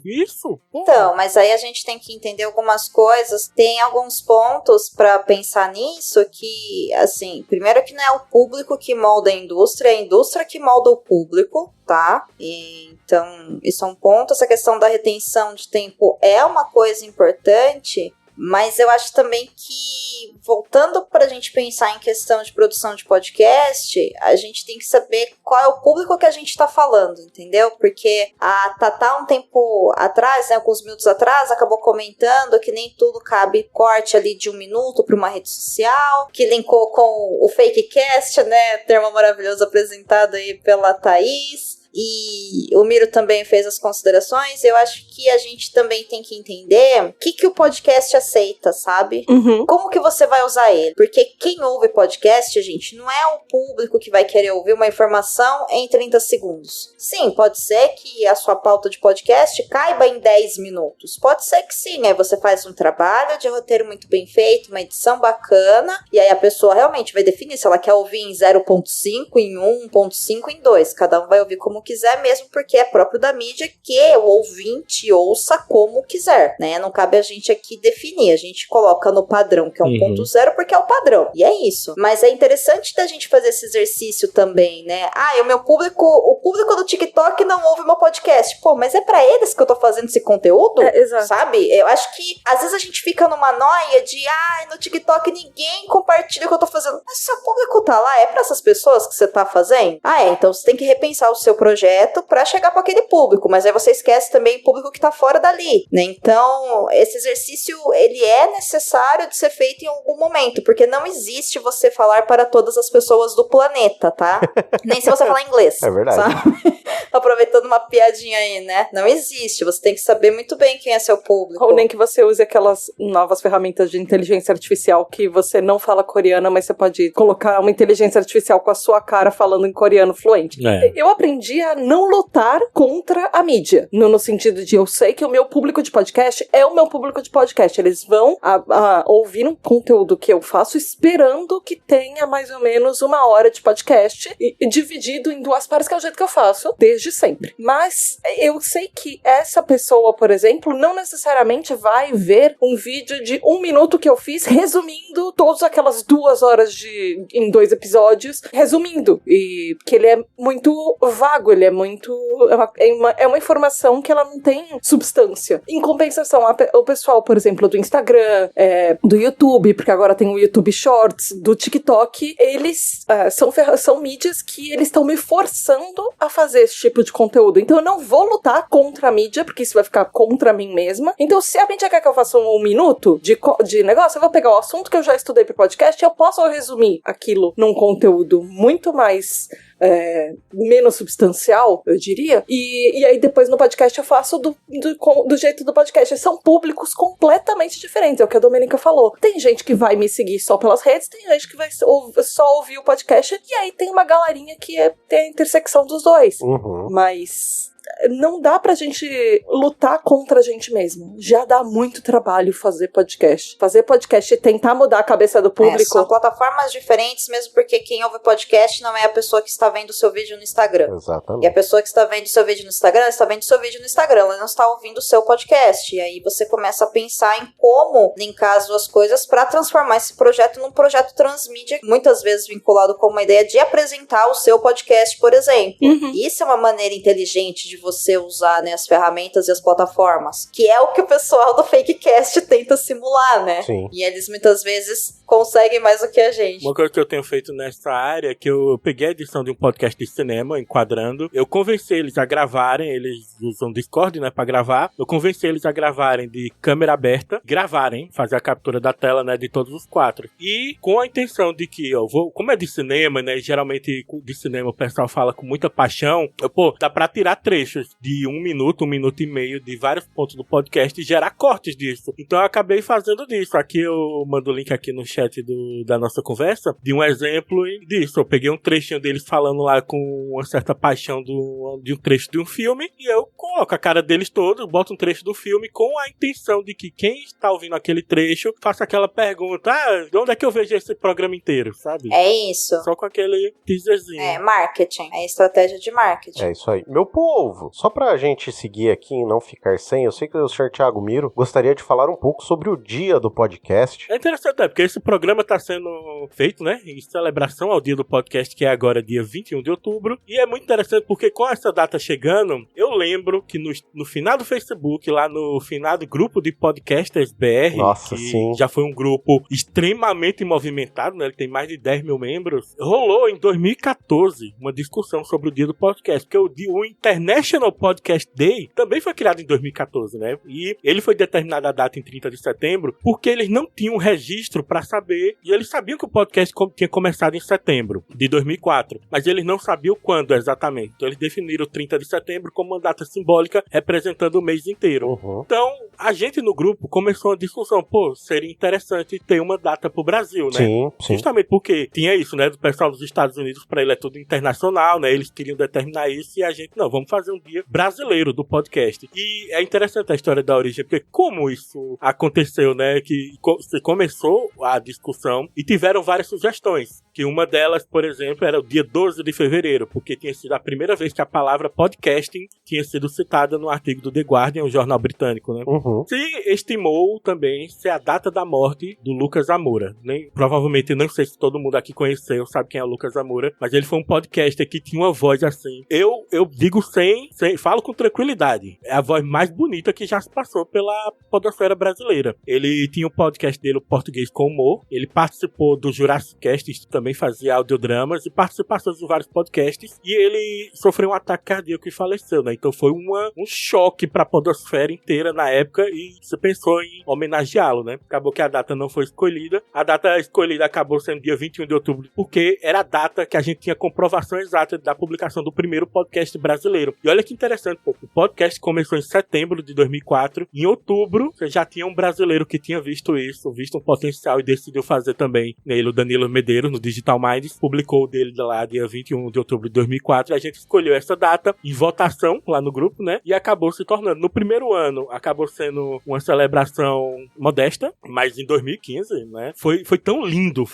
Isso. Então, mas aí a gente tem que entender algumas coisas. Tem alguns pontos pra pensar nisso que, assim, primeiro que não é o público que molda a indústria, é a indústria que molda o público, tá? Então, isso é um ponto. Essa questão da retenção de tempo é uma coisa importante, mas eu acho também que, voltando pra gente pensar em questão de produção de podcast, a gente tem que saber qual é o público que a gente tá falando, entendeu? Porque a Tatá, um tempo atrás, né, alguns minutos atrás, acabou comentando que nem tudo cabe corte ali de 1 minuto pra uma rede social, que linkou com o Fakecast, né, termo maravilhoso apresentado aí pela Thaís. E o Miro também fez as considerações. Eu acho que a gente também tem que entender o que o podcast aceita, sabe? Uhum. Como que você vai usar ele? Porque quem ouve podcast, gente, não é o público que vai querer ouvir uma informação em 30 segundos. Sim, pode ser que a sua pauta de podcast caiba em 10 minutos. Pode ser que sim, aí você faz um trabalho de roteiro muito bem feito, uma edição bacana, e aí a pessoa realmente vai definir se ela quer ouvir em 0.5, em 1.5, em 2. Cada um vai ouvir como quiser, mesmo porque é próprio da mídia que o ouvinte ouça como quiser, né? Não cabe a gente aqui definir, a gente coloca no padrão que é 1.0 porque é o padrão, e é isso. Mas é interessante da gente fazer esse exercício também, né? O público do TikTok não ouve meu podcast. Pô, mas é pra eles que eu tô fazendo esse conteúdo? Exato. Sabe? Eu acho que às vezes a gente fica numa noia de no TikTok ninguém compartilha o que eu tô fazendo. Mas se o público tá lá, é pra essas pessoas que você tá fazendo? Então você tem que repensar o seu projeto pra chegar pra aquele público, mas aí você esquece também o público que tá fora dali, né? Então, esse exercício, ele é necessário de ser feito em algum momento, porque não existe você falar para todas as pessoas do planeta, tá? Nem se você falar inglês. É verdade. Sabe? Aproveitando uma piadinha aí, né? Não existe. Você tem que saber muito bem quem é seu público. Ou nem que você use aquelas novas ferramentas de inteligência artificial que você não fala coreano, mas você pode colocar uma inteligência artificial com a sua cara falando em coreano fluente. Eu aprendi a não lutar contra a mídia. No sentido de eu sei que o meu público de podcast é o meu público de podcast. Eles vão ouvir um conteúdo que eu faço esperando que tenha mais ou menos 1 hora de podcast e dividido em 2 partes, que é o jeito que eu faço desde sempre. Mas eu sei que essa pessoa, por exemplo, não necessariamente vai ver um vídeo de 1 minuto que eu fiz resumindo todas aquelas 2 horas em 2 episódios, resumindo. E que ele é muito vago, ele é muito... É uma informação que ela não tem substância. Em compensação, o pessoal, por exemplo, do Instagram, do YouTube, porque agora tem o YouTube Shorts, do TikTok, eles são mídias que eles estão me forçando a fazer esse tipo de conteúdo. Então eu não vou lutar contra a mídia, porque isso vai ficar contra mim mesma. Então se a mídia quer que eu faça 1 minuto de negócio, eu vou pegar o assunto que eu já estudei pro podcast e eu posso resumir aquilo num conteúdo muito mais... menos substancial, eu diria, e aí depois no podcast eu faço do jeito do podcast. São públicos completamente diferentes, é o que a Domênica falou. Tem gente que vai me seguir só pelas redes, tem gente que vai só ouvir o podcast, e aí tem uma galerinha que tem a intersecção dos dois. Mas... não dá pra gente lutar contra a gente mesmo. Já dá muito trabalho fazer podcast. Fazer podcast e tentar mudar a cabeça do público. São plataformas diferentes, mesmo porque quem ouve podcast não é a pessoa que está vendo o seu vídeo no Instagram. Exatamente. E a pessoa que está vendo o seu vídeo no Instagram, ela está vendo o seu vídeo no Instagram, ela não está ouvindo o seu podcast. E aí você começa a pensar em como linkar as duas coisas para transformar esse projeto num projeto transmídia, muitas vezes vinculado com uma ideia de apresentar o seu podcast, por exemplo. Isso é uma maneira inteligente de você usar, né, as ferramentas e as plataformas, que é o que o pessoal do Fakecast tenta simular, né? Sim. E eles muitas vezes conseguem mais do que a gente. Uma coisa que eu tenho feito nessa área é que eu peguei a edição de um podcast de cinema, Enquadrando, eu convenci eles a gravarem, eles usam Discord, né, pra gravar, eu convenci eles a gravarem de câmera aberta, gravarem, fazer a captura da tela, né, de todos os 4. E com a intenção de que, como é de cinema, né, geralmente de cinema o pessoal fala com muita paixão, dá pra tirar trechos de 1 minuto, 1 minuto e meio de vários pontos do podcast e gerar cortes disso. Então eu acabei fazendo disso. Aqui eu mando o link aqui no chat da nossa conversa, de um exemplo disso. Eu peguei um trechinho deles falando lá com uma certa paixão de um trecho de um filme, e eu coloco a cara deles todos, boto um trecho do filme com a intenção de que quem está ouvindo aquele trecho faça aquela pergunta, de onde é que eu vejo esse programa inteiro, sabe? É isso. Só com aquele teaserzinho. É marketing, é estratégia de marketing. É isso aí. Meu povo, só pra gente seguir aqui e não ficar sem, eu sei que o Sr. Thiago Miro gostaria de falar um pouco sobre o dia do podcast. É interessante, porque esse programa está sendo feito, né, em celebração ao dia do podcast, que é agora dia 21 de outubro, e é muito interessante porque com essa data chegando, eu lembro que no final do Facebook, lá no finado grupo de podcasters BR, nossa, que sim, já foi um grupo extremamente movimentado, né, ele tem mais de 10 mil membros, rolou em 2014 uma discussão sobre o dia do podcast, porque o International Podcast Day também foi criado em 2014, né? E ele foi determinado a data em 30 de setembro porque eles não tinham registro para saber, e eles sabiam que o podcast tinha começado em setembro de 2004, mas eles não sabiam quando exatamente. Então eles definiram o 30 de setembro como uma data simbólica representando o mês inteiro. Então a gente no grupo começou uma discussão, seria interessante ter uma data pro Brasil, né? Sim, sim. Justamente porque tinha isso, né? Do pessoal dos Estados Unidos, para ele é tudo internacional, né? Eles queriam determinar isso e a gente, não, vamos fazer um dia brasileiro do podcast. E é interessante a história da origem, porque como isso aconteceu, né? Que começou a discussão e tiveram várias sugestões. Que uma delas, por exemplo, era o dia 12 de fevereiro, porque tinha sido a primeira vez que a palavra podcasting tinha sido citada no artigo do The Guardian, um jornal britânico, né? Se estimou também ser a data da morte do Lucas Amora. Provavelmente, não sei se todo mundo aqui conheceu, sabe quem é o Lucas Amora, mas ele foi um podcaster que tinha uma voz assim. Eu digo sem falo com tranquilidade, é a voz mais bonita que já se passou pela podosfera brasileira. Ele tinha um podcast dele, o Português com Humor. Ele participou do Jurassic Cast, também fazia audiodramas e participações de vários podcasts. E ele sofreu um ataque cardíaco e faleceu, né? Então foi um choque pra podosfera inteira na época e você pensou em homenageá-lo, né? Acabou que a data não foi escolhida. A data escolhida acabou sendo dia 21 de outubro, porque era a data que a gente tinha comprovação exata da publicação do primeiro podcast brasileiro. E olha que interessante, pô, o podcast começou em setembro de 2004. Em outubro, você já tinha um brasileiro que tinha visto isso, visto um potencial e decidiu fazer também. Ele, o Danilo Medeiros, no Digital Minds, publicou o dele lá dia 21 de outubro de 2004. A gente escolheu essa data em votação lá no grupo, né? E acabou se tornando. No primeiro ano, acabou sendo uma celebração modesta, mas em 2015, né? Foi tão lindo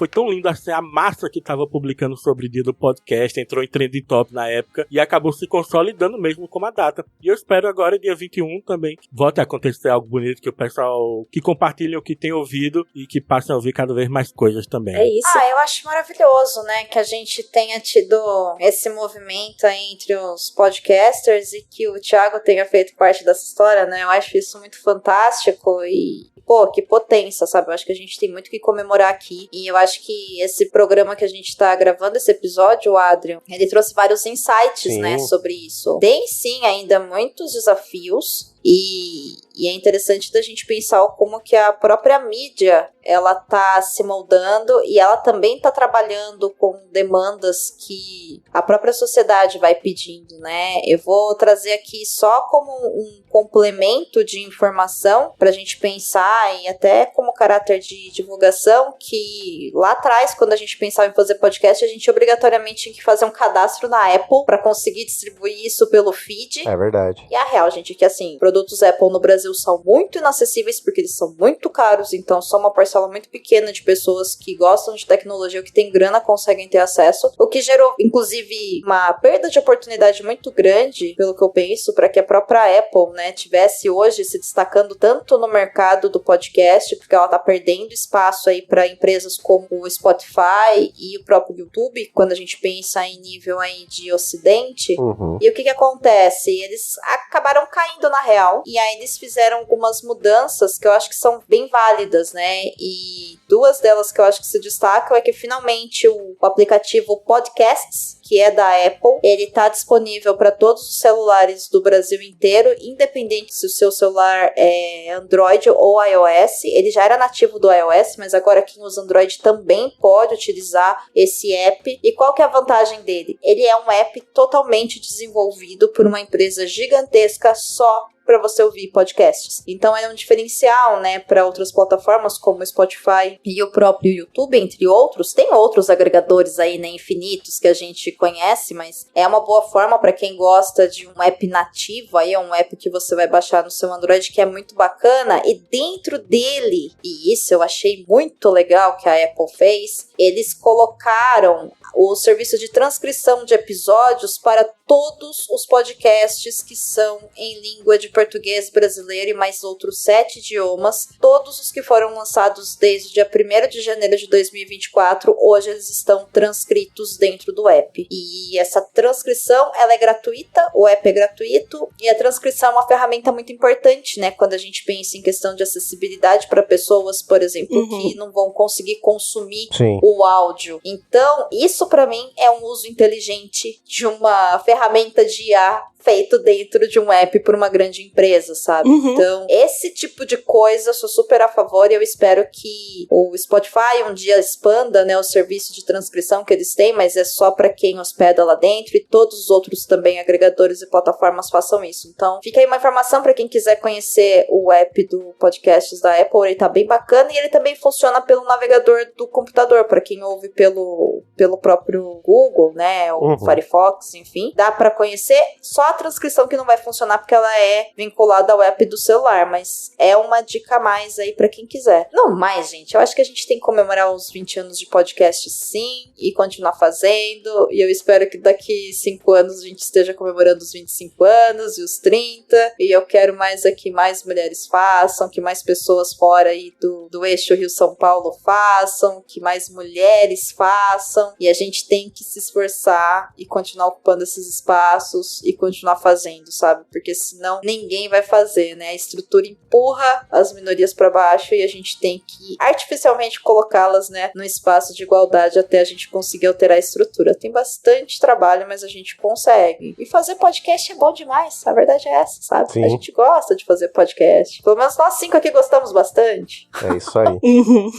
assim, a massa que tava publicando sobre o dia do podcast, entrou em trending top na época e acabou se consolidando mesmo como a data. E eu espero agora, dia 21 também, que volte a acontecer algo bonito, que o pessoal que compartilha o que tem ouvido e que passem a ouvir cada vez mais coisas também. É isso. Eu acho maravilhoso, né, que a gente tenha tido esse movimento aí entre os podcasters e que o Thiago tenha feito parte dessa história, né? Eu acho isso muito fantástico e pô, que potência, sabe? Eu acho que a gente tem muito o que comemorar aqui. E eu acho que esse programa que a gente tá gravando, esse episódio, o Adrian, ele trouxe vários insights, né, sobre isso. Tem, sim, ainda muitos desafios. E é interessante da gente pensar como que a própria mídia, ela tá se moldando e ela também tá trabalhando com demandas que a própria sociedade vai pedindo, né? Eu vou trazer aqui só como um complemento de informação pra gente pensar e até como caráter de divulgação, que lá atrás, quando a gente pensava em fazer podcast, a gente obrigatoriamente tinha que fazer um cadastro na Apple pra conseguir distribuir isso pelo feed. É verdade. E a real, gente, é que assim, produtos Apple no Brasil são muito inacessíveis porque eles são muito caros, então só uma parcela muito pequena de pessoas que gostam de tecnologia ou que tem grana conseguem ter acesso, o que gerou, inclusive, uma perda de oportunidade muito grande, pelo que eu penso, para que a própria Apple, né, tivesse hoje se destacando tanto no mercado do podcast, porque ela tá perdendo espaço aí para empresas como o Spotify e o próprio YouTube, quando a gente pensa em nível aí de ocidente. E o que acontece? Eles acabaram caindo na real, e aí eles fizeram algumas mudanças que eu acho que são bem válidas, né? E duas delas que eu acho que se destacam é que finalmente o aplicativo Podcasts, que é da Apple, ele tá disponível para todos os celulares do Brasil inteiro, independente se o seu celular é Android ou iOS. Ele já era nativo do iOS, mas agora quem usa Android também pode utilizar esse app. E qual que é a vantagem dele? Ele é um app totalmente desenvolvido por uma empresa gigantesca só para você ouvir podcasts. Então é um diferencial, né, para outras plataformas como o Spotify e o próprio YouTube, entre outros. Tem outros agregadores aí, né, infinitos que a gente conhece, mas é uma boa forma para quem gosta de um app nativo, aí é um app que você vai baixar no seu Android que é muito bacana, e dentro dele, e isso eu achei muito legal que a Apple fez, eles colocaram o serviço de transcrição de episódios para todos os podcasts que são em língua de português brasileiro e mais outros 7 idiomas. Todos os que foram lançados desde o dia 1º de janeiro de 2024, hoje eles estão transcritos dentro do app. E essa transcrição, ela é gratuita, o app é gratuito, e a transcrição é uma ferramenta muito importante, né? Quando a gente pensa em questão de acessibilidade para pessoas, por exemplo, que não vão conseguir consumir o áudio. Então, isso para mim é um uso inteligente de uma ferramenta de IA feito dentro de um app por uma grande empresa, sabe? Então, esse tipo de coisa eu sou super a favor, e eu espero que o Spotify um dia expanda, né, o serviço de transcrição que eles têm, mas é só para quem hospeda lá dentro, e todos os outros também agregadores e plataformas façam isso. Então, fica aí uma informação para quem quiser conhecer o app do Podcasts da Apple. Ele tá bem bacana, e ele também funciona pelo navegador do computador, para quem ouve pelo próprio Google, né, o Firefox, enfim. Dá para conhecer, só a transcrição que não vai funcionar porque ela é vinculada ao app do celular, mas é uma dica a mais aí pra quem quiser. Não mais, gente, eu acho que a gente tem que comemorar os 20 anos de podcast, sim, e continuar fazendo, e eu espero que daqui 5 anos a gente esteja comemorando os 25 anos e os 30, e eu quero mais aqui, mais mulheres façam, que mais pessoas fora aí do eixo Rio-São Paulo façam, que mais mulheres façam, e a gente tem que se esforçar e continuar ocupando esses espaços e continuar continuar fazendo, sabe? Porque senão ninguém vai fazer, né? A estrutura empurra as minorias pra baixo e a gente tem que artificialmente colocá-las, né, no espaço de igualdade até a gente conseguir alterar a estrutura. Tem bastante trabalho, mas a gente consegue. E fazer podcast é bom demais, a verdade é essa, sabe? Sim. A gente gosta de fazer podcast. Pelo menos nós 5 aqui gostamos bastante. É isso aí.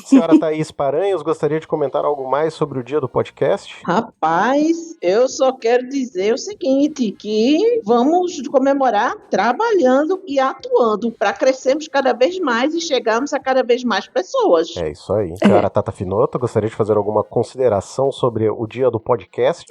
Senhora Thaís Paranhos, gostaria de comentar algo mais sobre o dia do podcast? Rapaz, eu só quero dizer o seguinte, que vamos comemorar trabalhando e atuando para crescermos cada vez mais e chegarmos a cada vez mais pessoas. É isso aí. Senhora Tata Finoto, gostaria de fazer alguma consideração sobre o dia do podcast?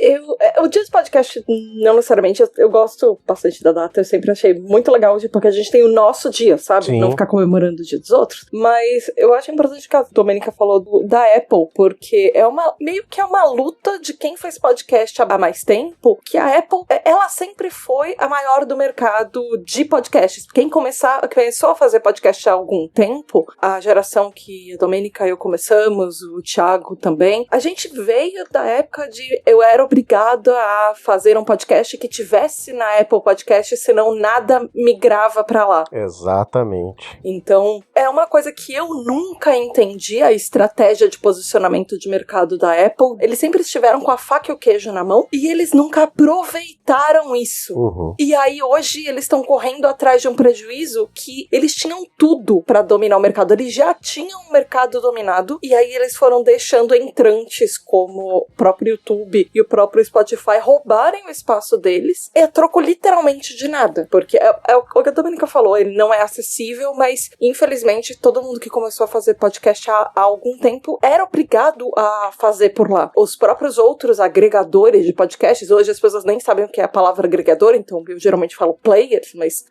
O dia do podcast, não necessariamente, eu gosto bastante da data, eu sempre achei muito legal, porque a gente tem o nosso dia, sabe? Sim. Não ficar comemorando o dia dos outros. Mas eu acho importante que a Domênica falou da Apple, porque meio que é uma luta de quem faz podcast há mais tempo, que a Apple, ela sempre foi a maior do mercado de podcasts. Quem começou a fazer podcast há algum tempo, a geração que a Domênica e eu começamos, o Thiago também, a gente veio da época de eu era obrigada a fazer um podcast que tivesse na Apple Podcast, senão nada migrava pra lá. Exatamente. Então, é uma coisa que eu nunca entendi, a estratégia de posicionamento de mercado da Apple. Eles sempre estiveram com a faca e o queijo na mão e eles nunca aproveitaram isso. Uhum. E aí, hoje, eles estão correndo atrás de um prejuízo que eles tinham tudo pra dominar o mercado. Eles já tinham o mercado dominado e aí eles foram deixando entrantes como o próprio YouTube e o próprio Spotify roubarem o espaço deles a troco literalmente de nada. Porque é o que a Domênica falou, ele não é acessível, mas infelizmente todo mundo que começou a fazer podcast há algum tempo era obrigado a fazer por lá. Os próprios outros agregadores de podcasts, hoje as pessoas nem sabem o que é a palavra agregador, então eu geralmente falo players, mas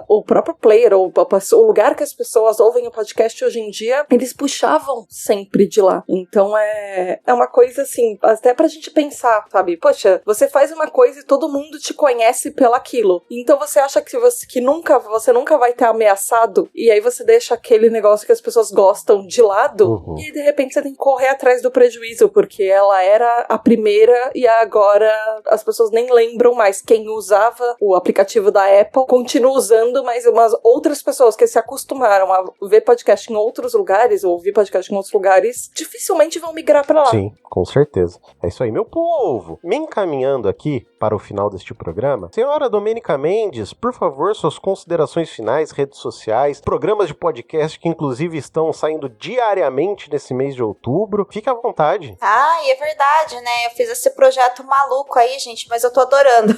o próprio player, ou o lugar que as pessoas ouvem o podcast hoje em dia, eles puxavam sempre de lá. Então é uma coisa assim, até pra gente pensar, sabe? Poxa, você faz uma coisa e todo mundo te conhece pelaquilo. Então você acha que você nunca vai ter ameaçado, e aí você deixa aquele negócio que as pessoas gostam de lado, Uhum. e aí, de repente você tem que correr atrás do prejuízo, porque ela era a primeira e agora as pessoas nem lembram mais. Quem usava o aplicativo da Apple continua usando, mas umas outras pessoas que se acostumaram a ver podcast em outros lugares, ou ouvir podcast em outros lugares, dificilmente vão migrar pra lá. Sim, com certeza. É isso aí, meu povo. Me encaminhando aqui para o final deste programa, senhora Domênica Mendes, por favor, suas considerações finais, redes sociais, programas de podcast que inclusive estão saindo diariamente nesse mês de outubro. Fique à vontade. E é verdade, né? Eu fiz esse projeto maluco aí, gente, mas eu tô adorando.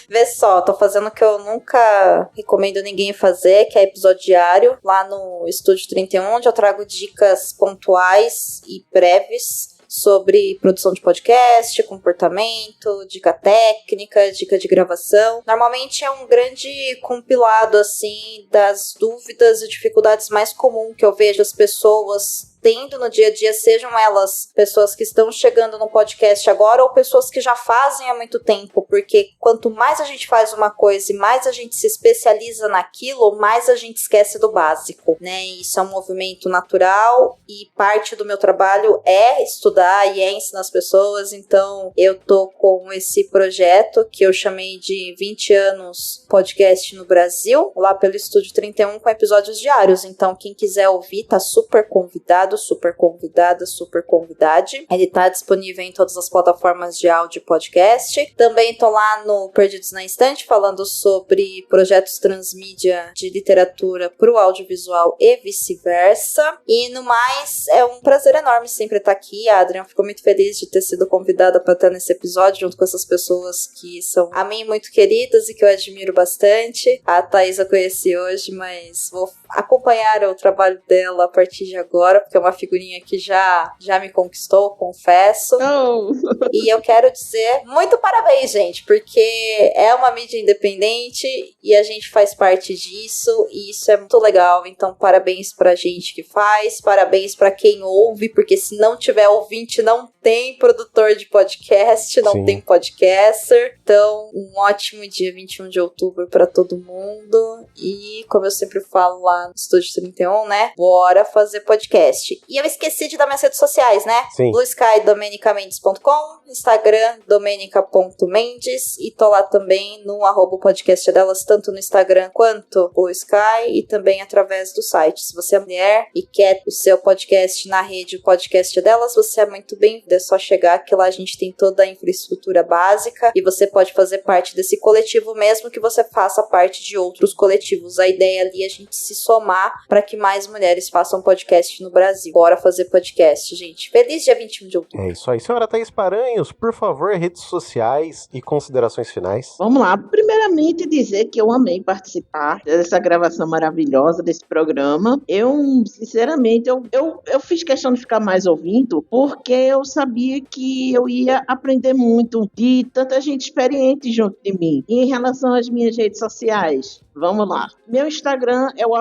Vê só, tô fazendo o que eu nunca recomendo ninguém fazer, que é episódio diário, lá no Estúdio 31, onde eu trago dicas pontuais e breves sobre produção de podcast, comportamento, dica técnica, dica de gravação. Normalmente é um grande compilado, assim, das dúvidas e dificuldades mais comuns que eu vejo as pessoas tendo no dia a dia, sejam elas pessoas que estão chegando no podcast agora ou pessoas que já fazem há muito tempo, porque quanto mais a gente faz uma coisa e mais a gente se especializa naquilo, mais a gente esquece do básico, né? Isso é um movimento natural e parte do meu trabalho é estudar e é ensinar as pessoas, então eu tô com esse projeto que eu chamei de 20 anos podcast no Brasil, lá pelo Estúdio 31, com episódios diários, então quem quiser ouvir tá super convidado, super convidada, super convidade. Ele tá disponível em todas as plataformas de áudio e podcast. Também tô lá no Perdidos na Estante, falando sobre projetos transmídia de literatura pro audiovisual e vice-versa. E no mais, é um prazer enorme sempre estar aqui. A Adriana ficou muito feliz de ter sido convidada para estar nesse episódio, junto com essas pessoas que são a mim muito queridas e que eu admiro bastante. A Thaís eu conheci hoje, mas vou acompanhar o trabalho dela a partir de agora, porque é uma figurinha que já me conquistou, confesso. Oh. E eu quero dizer muito parabéns, gente, porque é uma mídia independente e a gente faz parte disso e isso é muito legal. Então, parabéns pra gente que faz, parabéns pra quem ouve, porque se não tiver ouvinte, não tem produtor de podcast, não Sim. tem podcaster. Então, um ótimo dia 21 de outubro pra todo mundo. E, como eu sempre falo lá no Estúdio 31, né? Bora fazer podcast. podcast. E eu esqueci de dar minhas redes sociais, né? Sim. bluesky.domenicamendes.com, Instagram domenica.mendes, e tô lá também no @podcast delas, tanto no Instagram quanto Blue Sky, e também através do site. Se você é mulher e quer o seu podcast na rede, o podcast delas, você é muito bem-vindo. É só chegar que lá a gente tem toda a infraestrutura básica e você pode fazer parte desse coletivo, mesmo que você faça parte de outros coletivos. A ideia ali é a gente se somar para que mais mulheres façam podcast no Brasil. Bora fazer podcast, gente. Feliz dia 21 de outubro. É isso aí. Senhora Thaís Paranhos, por favor, redes sociais e considerações finais. Vamos lá. Primeiramente, dizer que eu amei participar dessa gravação maravilhosa desse programa. Eu, sinceramente, eu fiz questão de ficar mais ouvindo, porque eu sabia que eu ia aprender muito de tanta gente experiente junto de mim. E em relação às minhas redes sociais, vamos lá. Meu Instagram é o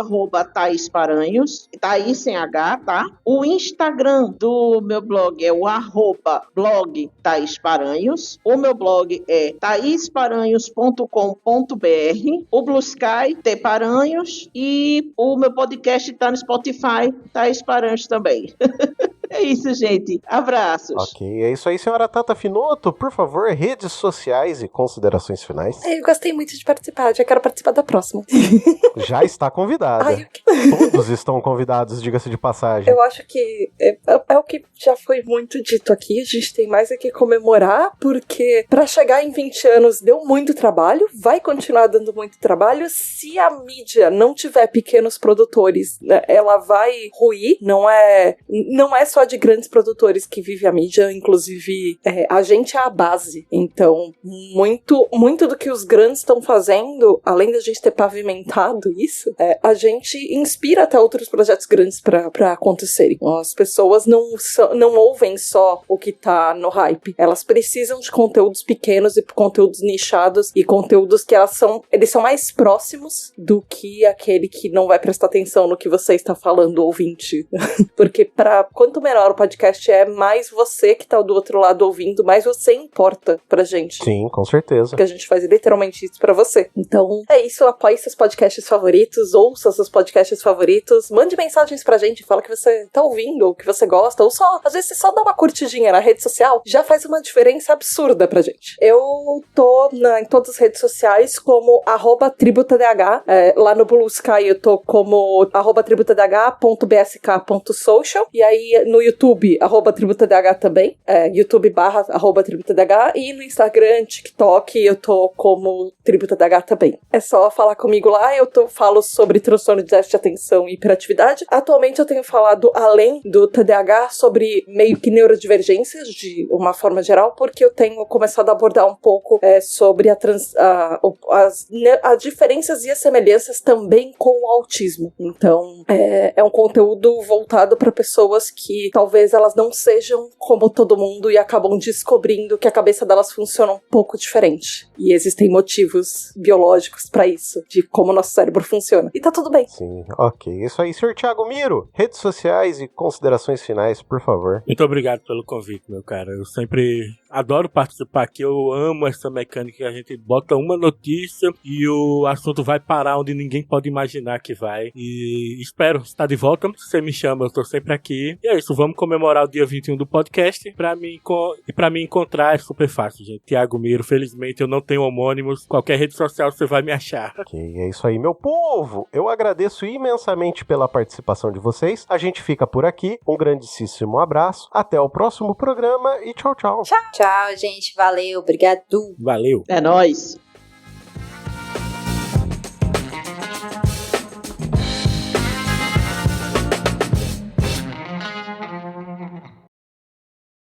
@Thaís Paranhos, Thaís sem H, tá? O Instagram do meu blog é o @blog Thaís Paranhos. O meu blog é thaisparanhos.com.br. O Blue Sky, T Paranhos. E o meu podcast tá no Spotify, Thaís Paranhos também. É isso, gente. Abraços. Ok, é isso aí, senhora Tata Finoto. Por favor, redes sociais e considerações finais. Eu gostei muito de participar, já quero participar da próxima. Já está convidada. Ai, Todos estão convidados, diga-se de passagem. eu acho que é o que já foi muito dito aqui. A gente tem mais aqui comemorar, porque pra chegar em 20 anos deu muito trabalho, vai continuar dando muito trabalho. Se a mídia não tiver pequenos produtores, né, ela vai ruir. Não é só de grandes produtores que vive a mídia, inclusive a gente é a base. Então, muito do que os grandes estão fazendo, além da gente ter pavimentado isso, a gente inspira até outros projetos grandes pra acontecerem. As pessoas não ouvem só o que tá no hype. Elas precisam de conteúdos pequenos e conteúdos nichados e conteúdos que eles são mais próximos do que aquele que não vai prestar atenção no que você está falando, ouvinte. Porque quanto menor o podcast mais você que tá do outro lado ouvindo, mais você importa pra gente. Sim, com certeza. Porque a gente faz literalmente isso pra você. Então, é isso. Apoie seus podcasts favoritos, ouça seus podcasts favoritos, mande mensagens pra gente, fala que você tá ouvindo, ou que você gosta, ou só, às vezes você só dá uma curtidinha na rede social, já faz uma diferença absurda pra gente. Eu tô em todas as redes sociais como @tributadh, lá no Blue Sky eu tô como @tributadh.bsk.social, e aí no YouTube, @tributadh também, YouTube/@tributadh, e no Instagram, TikTok, eu tô como tributadh também. É só falar comigo lá, falo sobre transtorno de déficit de atenção e hiperatividade. Atualmente eu tenho falado, além do TDAH, sobre meio que neurodivergências, de uma forma geral, porque eu tenho começado a abordar um pouco sobre as diferenças e as semelhanças também com o autismo. Então, é um conteúdo voltado para pessoas que talvez elas não sejam como todo mundo e acabam descobrindo que a cabeça delas funciona um pouco diferente. E existem motivos biológicos para isso, de como o nosso cérebro funciona. E tá tudo bem. Sim, ok. Isso aí, senhor Thiago Miro. Redes sociais e considerações finais, por favor. Muito obrigado pelo convite, meu cara. Eu sempre adoro participar aqui. Eu amo essa mecânica que a gente bota uma notícia e o assunto vai parar onde ninguém pode imaginar que vai. E espero estar de volta. Se você me chama, eu tô sempre aqui. E é isso, vamos comemorar o dia 21 do podcast. Pra me encontrar é super fácil, gente. Thiago Miro, felizmente eu não tenho homônimos. Qualquer rede social você vai me achar. Ok, é isso aí, meu povo. Eu agradeço imensamente pela participação de vocês. A gente fica por aqui. Um grandíssimo abraço. Até o próximo programa e tchau, tchau. Tchau, gente. Valeu. Obrigado. Valeu. É nóis.